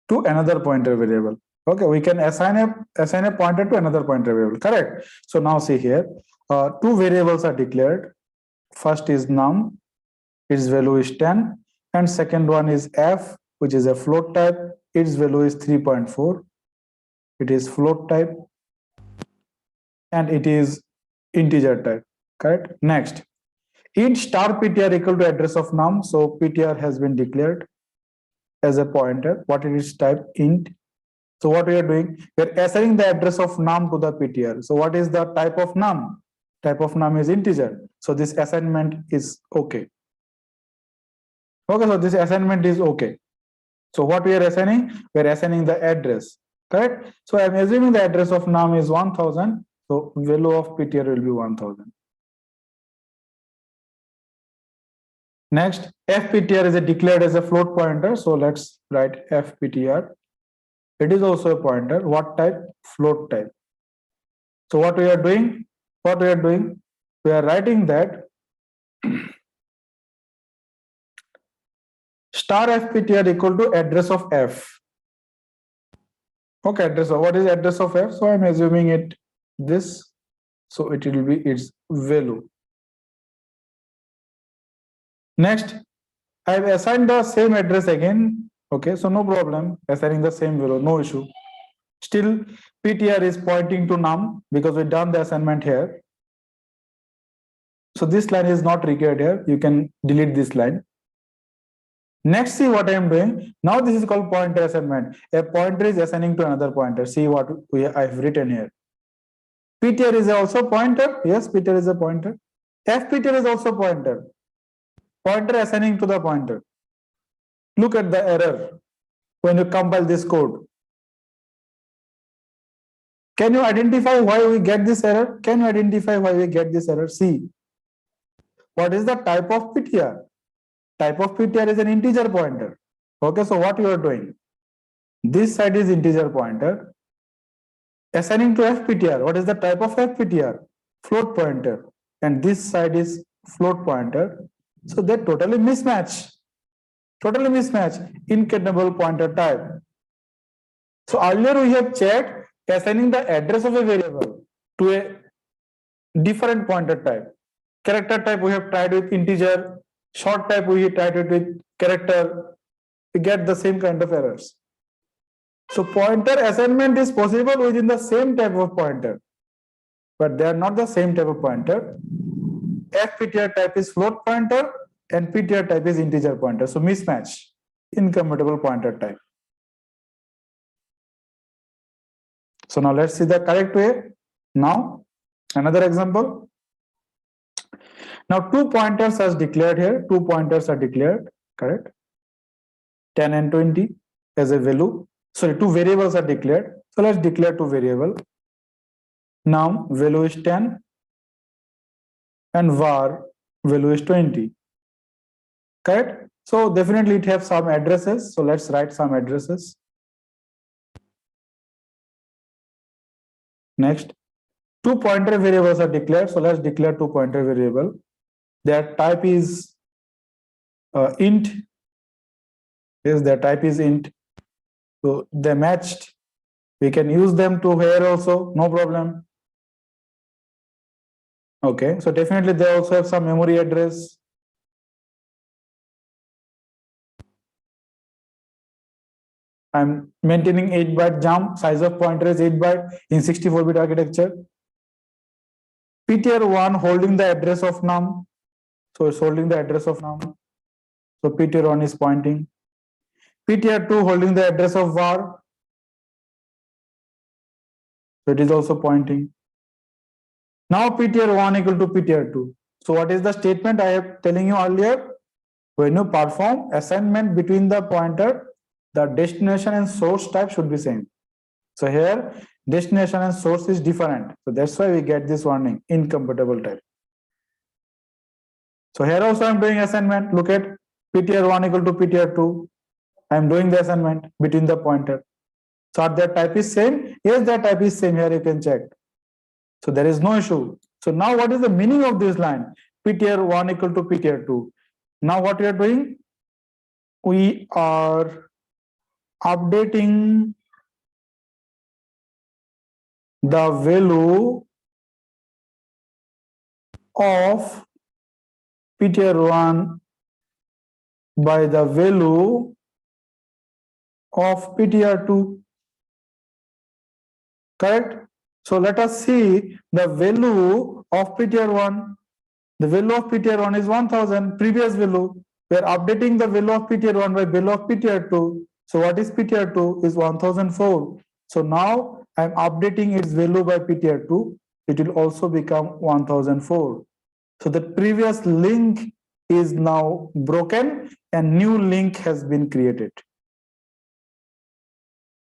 To another pointer variable. Okay, we can assign a pointer to another pointer variable, correct? So now see here, two variables are declared. First is num, its value is 10, and second one is f, which is a float type. Its value is 3.4. It is float type, and it is integer type, correct? Next, int star ptr equal to address of num. So ptr has been declared as a pointer. What it is type? Int. So what we are doing, we are assigning the address of num to the ptr. So what is the type of num? Type of num is integer. So this assignment is okay. Okay, so this assignment is okay. So what we are assigning? We are assigning the address, correct? So I am assuming the address of num is 1000. So value of ptr will be 1000. Next, fptr is declared as a float pointer. So let's write fptr. It is also a pointer. What type? Float type. So what we are doing? What we are doing? We are writing that star fptr equal to address of f. Okay, address of what is address of f? So I'm assuming it this. So it will be its value. Next, I've assigned the same address again. Okay, so no problem assigning the same value, no issue. Still, PTR is pointing to num because we've done the assignment here. So this line is not required here. You can delete this line. Next, see what I am doing. Now this is called pointer assignment. A pointer is assigning to another pointer. See what I've written here. PTR is also pointer. Yes, PTR is a pointer. FPTR is also pointer. Pointer assigning to the pointer. Look at the error when you compile this code. Can you identify why we get this error? Can you identify why we get this error? See, what is the type of PTR? Type of PTR is an integer pointer. Okay, so what you are doing? This side is integer pointer. Assigning to FPTR, what is the type of FPTR? Float pointer. And this side is float pointer. So they totally mismatch. Totally mismatch. Incapable pointer type. So earlier we have checked assigning the address of a variable to a different pointer type. Character type we have tried with integer. Short type we tried it with character. We get the same kind of errors. So pointer assignment is possible within the same type of pointer, but they are not the same type of pointer. FPTR type is float pointer and PTR type is integer pointer. So mismatch, incompatible pointer type. So now let's see the correct way. Now another example. Now two pointers are declared here. Two pointers are declared, correct? 10 and 20 as a value. Sorry, two variables are declared. So let's declare two variable. Now value is 10 and var value is 20. Correct? So definitely it has some addresses. So let's write some addresses. Next, two pointer variables are declared. So let's declare two pointer variable. Their type is int. Yes, their type is int. So they matched. We can use them to here also, no problem. Okay, so definitely they also have some memory address. I'm maintaining 8-byte jump, size of pointer is 8-byte in 64-bit architecture. PTR1 holding the address of num. So it's holding the address of num. So PTR1 is pointing. PTR2 holding the address of var. So it is also pointing. Now PTR1 equal to PTR2. So what is the statement I am telling you earlier? When you perform assignment between the pointer, the destination and source type should be same. So here destination and source is different. So that's why we get this warning, incompatible type. So here also I'm doing assignment. Look at PTR1 equal to PTR2. I'm doing the assignment between the pointer. So their type is same. Yes, their type is same. Here you can check. So there is no issue. So now what is the meaning of this line? PTR1 equal to PTR2. Now what we are doing? We are updating the value of PTR1 by the value of PTR2. Correct? So let us see the value of PTR1. The value of PTR1 is 1000, previous value. We are updating the value of PTR1 by value of PTR2. So what is PTR2 is 1004. So now I am updating its value by PTR2. It will also become 1004. So the previous link is now broken and new link has been created.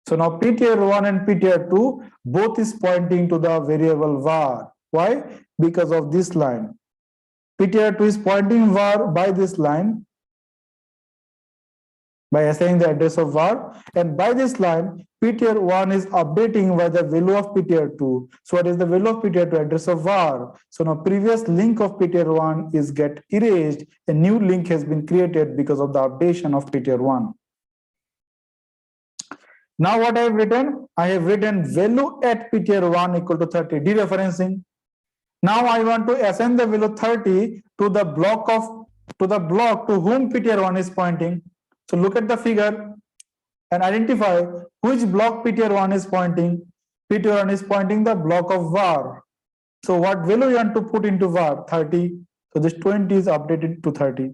So now PTR1 and PTR2 both is pointing to the variable var. Why? Because of this line. PTR2 is pointing var by this line. by assigning the address of var, and by this line ptr1 is updating by the value of ptr2. So what is the value of ptr2? Address of var. So now previous link of ptr1 is get erased, a new link has been created because of the updation of ptr1. Now what I have written? I have written value at ptr1 equal to 30, dereferencing. Now I want to assign the value 30 to the block to whom ptr1 is pointing. So look at the figure and identify which block ptr1 is pointing. ptr1 is pointing the block of var. So what value you want to put into var? 30. So this 20 is updated to 30.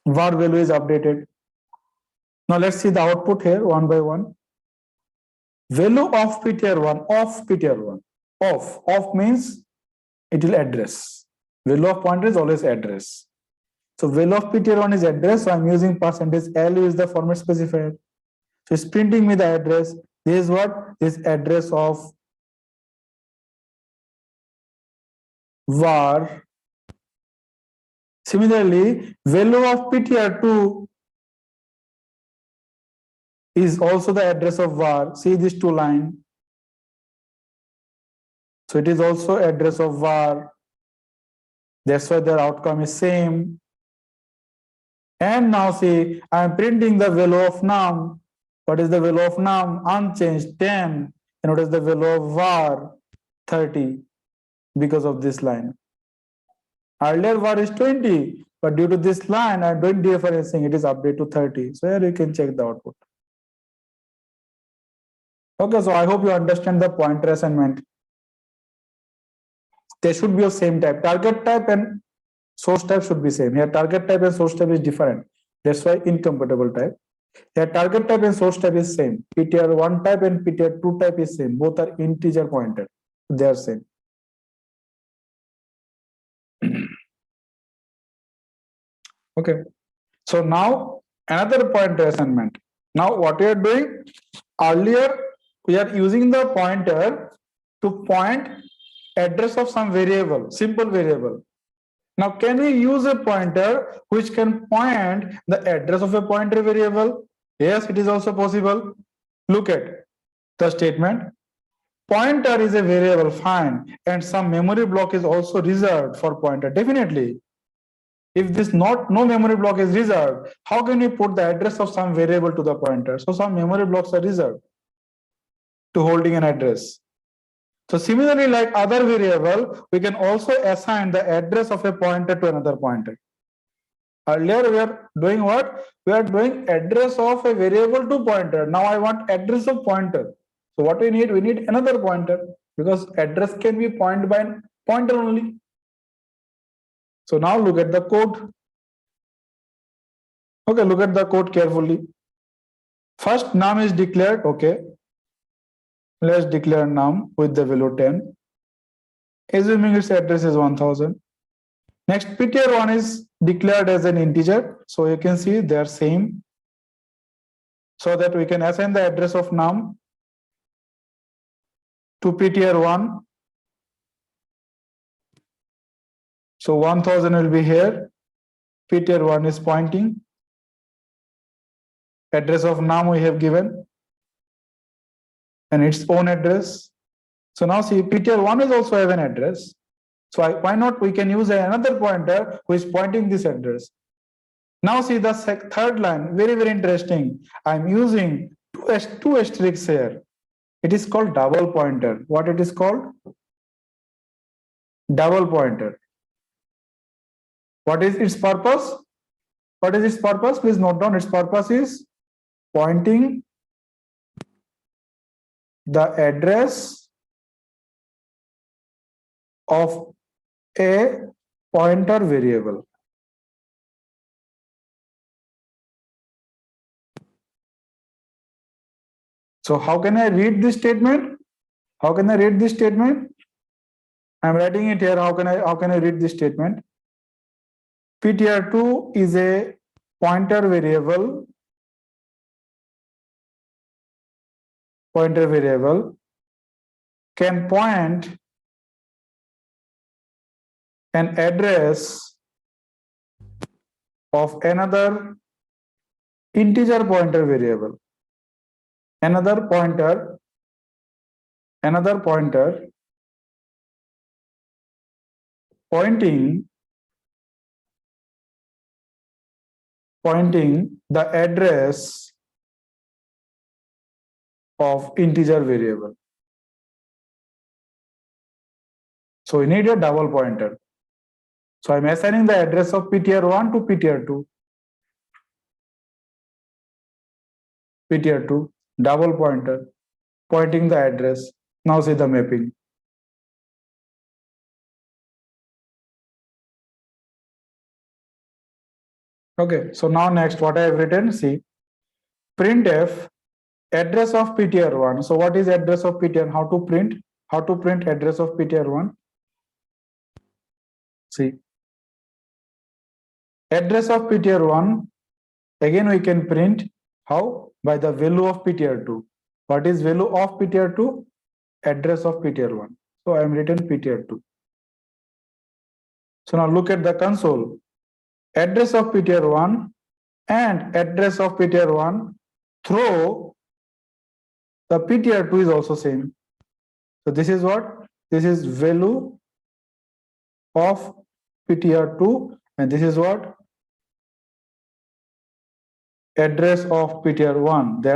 var value is updated. Now let's see the output here one by one. Value of ptr1, of means it will address. Value of pointer is always address. So value of ptr1 is address, so I'm using %L is the format specifier. So it's printing me the address. This is what? This address of var. Similarly, value of ptr2 is also the address of var. See these two lines. So it is also address of var. That's why their outcome is same. And now see, I am printing the value of num. What is the value of num? Unchanged 10. And what is the value of var? 30. Because of this line. Earlier var is 20, but due to this line, I'm doing dereferencing, it is updated to 30. So here you can check the output. Okay, so I hope you understand the pointer assignment. They should be of same type. Target type and source type should be same. Here target type and source type is different. That's why incompatible type. Here target type and source type is same. ptr1 type and ptr2 type is same. Both are integer pointer. They are same. Okay. So now another pointer assignment. Now what we are doing? Earlier we are using the pointer to point address of some variable, simple variable. Now, can we use a pointer which can point the address of a pointer variable? Yes, it is also possible. Look at the statement. Pointer is a variable, fine, and some memory block is also reserved for pointer. Definitely. If this no memory block is reserved, how can you put the address of some variable to the pointer? So some memory blocks are reserved to holding an address. So similarly, like other variable, we can also assign the address of a pointer to another pointer. Earlier we are doing what? We are doing address of a variable to pointer. Now I want address of pointer. So what we need? We need another pointer because address can be pointed by pointer only. So now look at the code. Okay, look at the code carefully. First num is declared. Okay. Let's declare num with the value 10. Assuming its address is 1000. Next, ptr1 is declared as an integer. So you can see they are same. So that we can assign the address of num to ptr1. So 1000 will be here. ptr1 is pointing. Address of num we have given. And its own address. So now see ptr1 is also have an address. So why not we can use another pointer who is pointing this address. Now see the third line, very, very interesting. I'm using two asterisks here. It is called double pointer. What it is called? Double pointer. What is its purpose? What is its purpose? Please note down. Its purpose is pointing the address of a pointer variable. So how can I read this statement? How can I read this statement? I'm writing it here. How can I read this statement? ptr2 is a pointer variable. Pointer variable can point an address of another integer pointer variable, another pointer pointing the address of integer variable. So we need a double pointer. So I'm assigning the address of ptr1 to ptr2. ptr2, double pointer, pointing the address. Now see the mapping. Okay, so now next what I have written, see, printf address of ptr1. So what is address of ptr? How to print address of ptr1? See, address of ptr1, again we can print how? By the value of ptr2. What is value of ptr2? Address of ptr1. So I am written ptr2. So now look at the console. Address of ptr1 and address of ptr1 through the ptr2 is also same. So this is what? This is value of ptr2 and this is what? Address of ptr1. They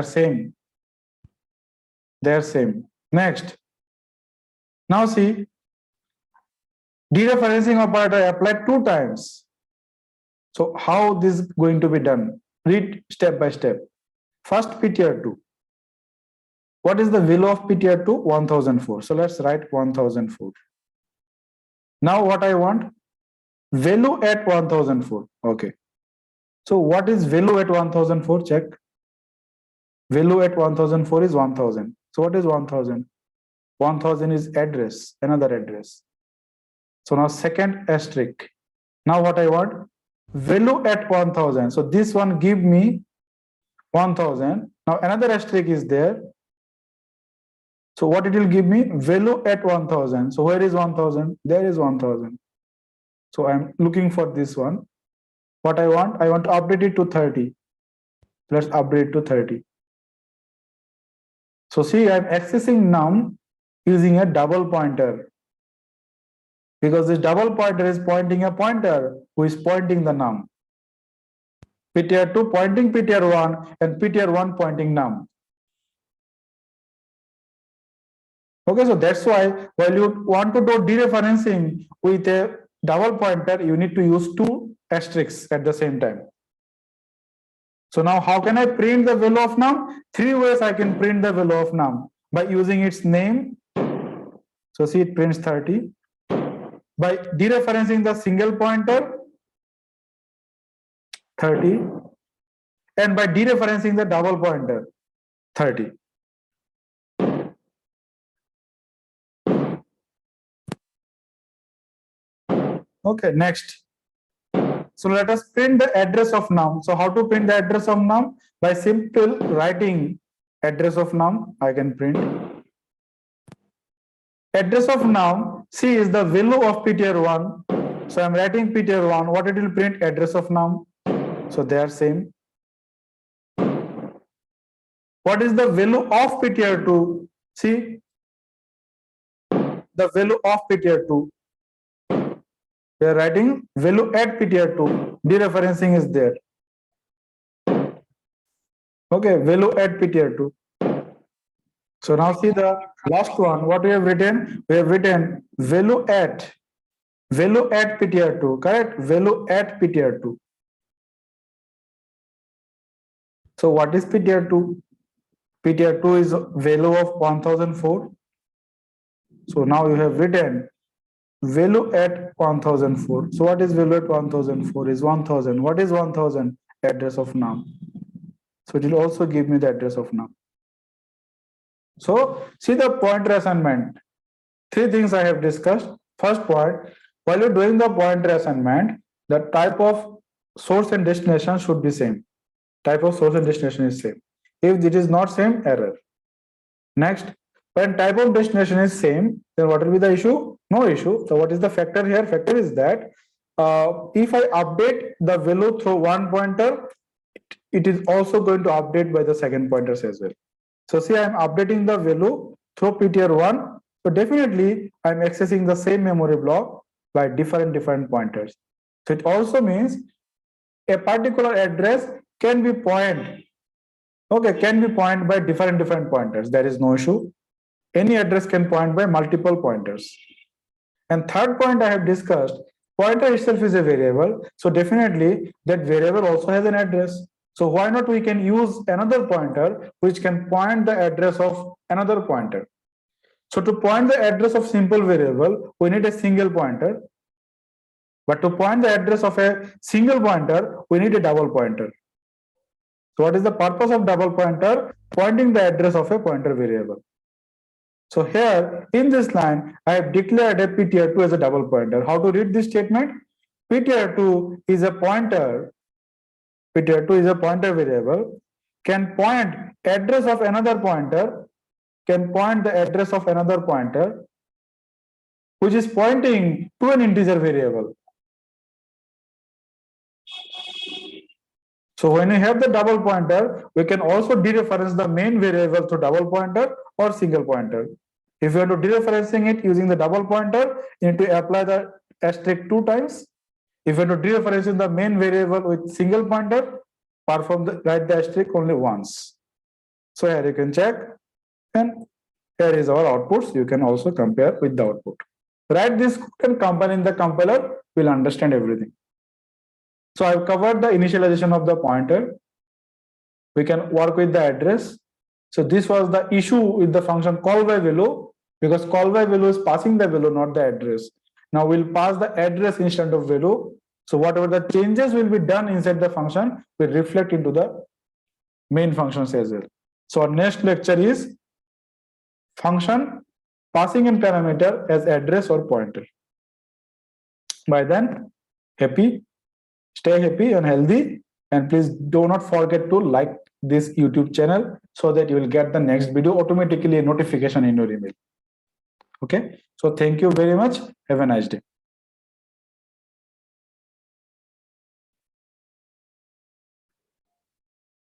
are same. Next. Now see, dereferencing operator applied 2 times. So how this is going to be done? Read step by step. First ptr2. What is the value of ptr2? 1004. So let's write 1004. Now what I want? Value at 1004. Okay. So what is value at 1004? Check. Value at 1004 is 1000. So what is 1000? 1000 is address, another address. So now second asterisk. Now what I want? Value at 1000. So this one give me 1000. Now another asterisk is there. So what it will give me? Value at 1000. So where is 1000? There is 1000. So I'm looking for this one. What I want? I want to update it to 30. Let's update to 30. So see, I'm accessing num using a double pointer. Because this double pointer is pointing a pointer who is pointing the num. ptr2 pointing ptr1 and ptr1 pointing num. Okay, so that's why while you want to do dereferencing with a double pointer, you need to use 2 asterisks at the same time. So now how can I print the value of num? 3 ways I can print the value of num. By using its name. So see, it prints 30. By dereferencing the single pointer, 30. And by dereferencing the double pointer, 30. Okay, next. So let us print the address of num. So how to print the address of num? By simple writing address of num, I can print. Address of num, C is the value of ptr1. So I'm writing ptr1. What it will print? Address of num. So they are same. What is the value of ptr2? See, the value of ptr2. We are writing value at ptr2. Dereferencing is there. Okay, value at ptr2. So now see the last one. What we have written? We have written value at ptr2. Correct? Value at ptr2. So what is ptr2? ptr2 is value of 1004. So now you have written value at 1004. So what is value at 1004? Is 1000. What is 1000? Address of num. So it will also give me the address of num. So see the pointer assignment. 3 things I have discussed. First point, while you're doing the pointer assignment, the type of source and destination should be same. Type of source and destination is same. If it is not same, error. Next, when type of destination is same, then what will be the issue? No issue. So what is the factor here? Factor is that if I update the value through one pointer, it is also going to update by the second pointers as well. So see, I'm updating the value through PTR1. So definitely I'm accessing the same memory block by different pointers. So it also means a particular address can be pointed by different pointers. There is no issue. Any address can point by multiple pointers. And third point I have discussed, pointer itself is a variable. So definitely that variable also has an address. So why not we can use another pointer which can point the address of another pointer. So to point the address of simple variable, we need a single pointer. But to point the address of a single pointer, we need a double pointer. So what is the purpose of double pointer? Pointing the address of a pointer variable. So here in this line, I have declared a PTR2 as a double pointer. How to read this statement? PTR2 is a pointer. PTR2 is a pointer variable. Can point address of another pointer. Can point the address of another pointer, which is pointing to an integer variable. So when we have the double pointer, we can also dereference the main variable through double pointer or single pointer. If you are to dereferencing it using the double pointer, you need to apply the asterisk 2 times. If you are to dereferencing the main variable with single pointer, write the asterisk only once. So here you can check, and here is our outputs. You can also compare with the output. Write this and compile in the compiler, we'll understand everything. So I've covered the initialization of the pointer. We can work with the address. So this was the issue with the function call by value, because call by value is passing the value, not the address. Now we'll pass the address instead of value. So whatever the changes will be done inside the function will reflect into the main functions as well. So our next lecture is function passing in parameter as address or pointer. By then, stay happy and healthy, and please do not forget to like this YouTube channel so that you will get the next video automatically a notification in your email. Okay, so thank you very much. Have a nice day.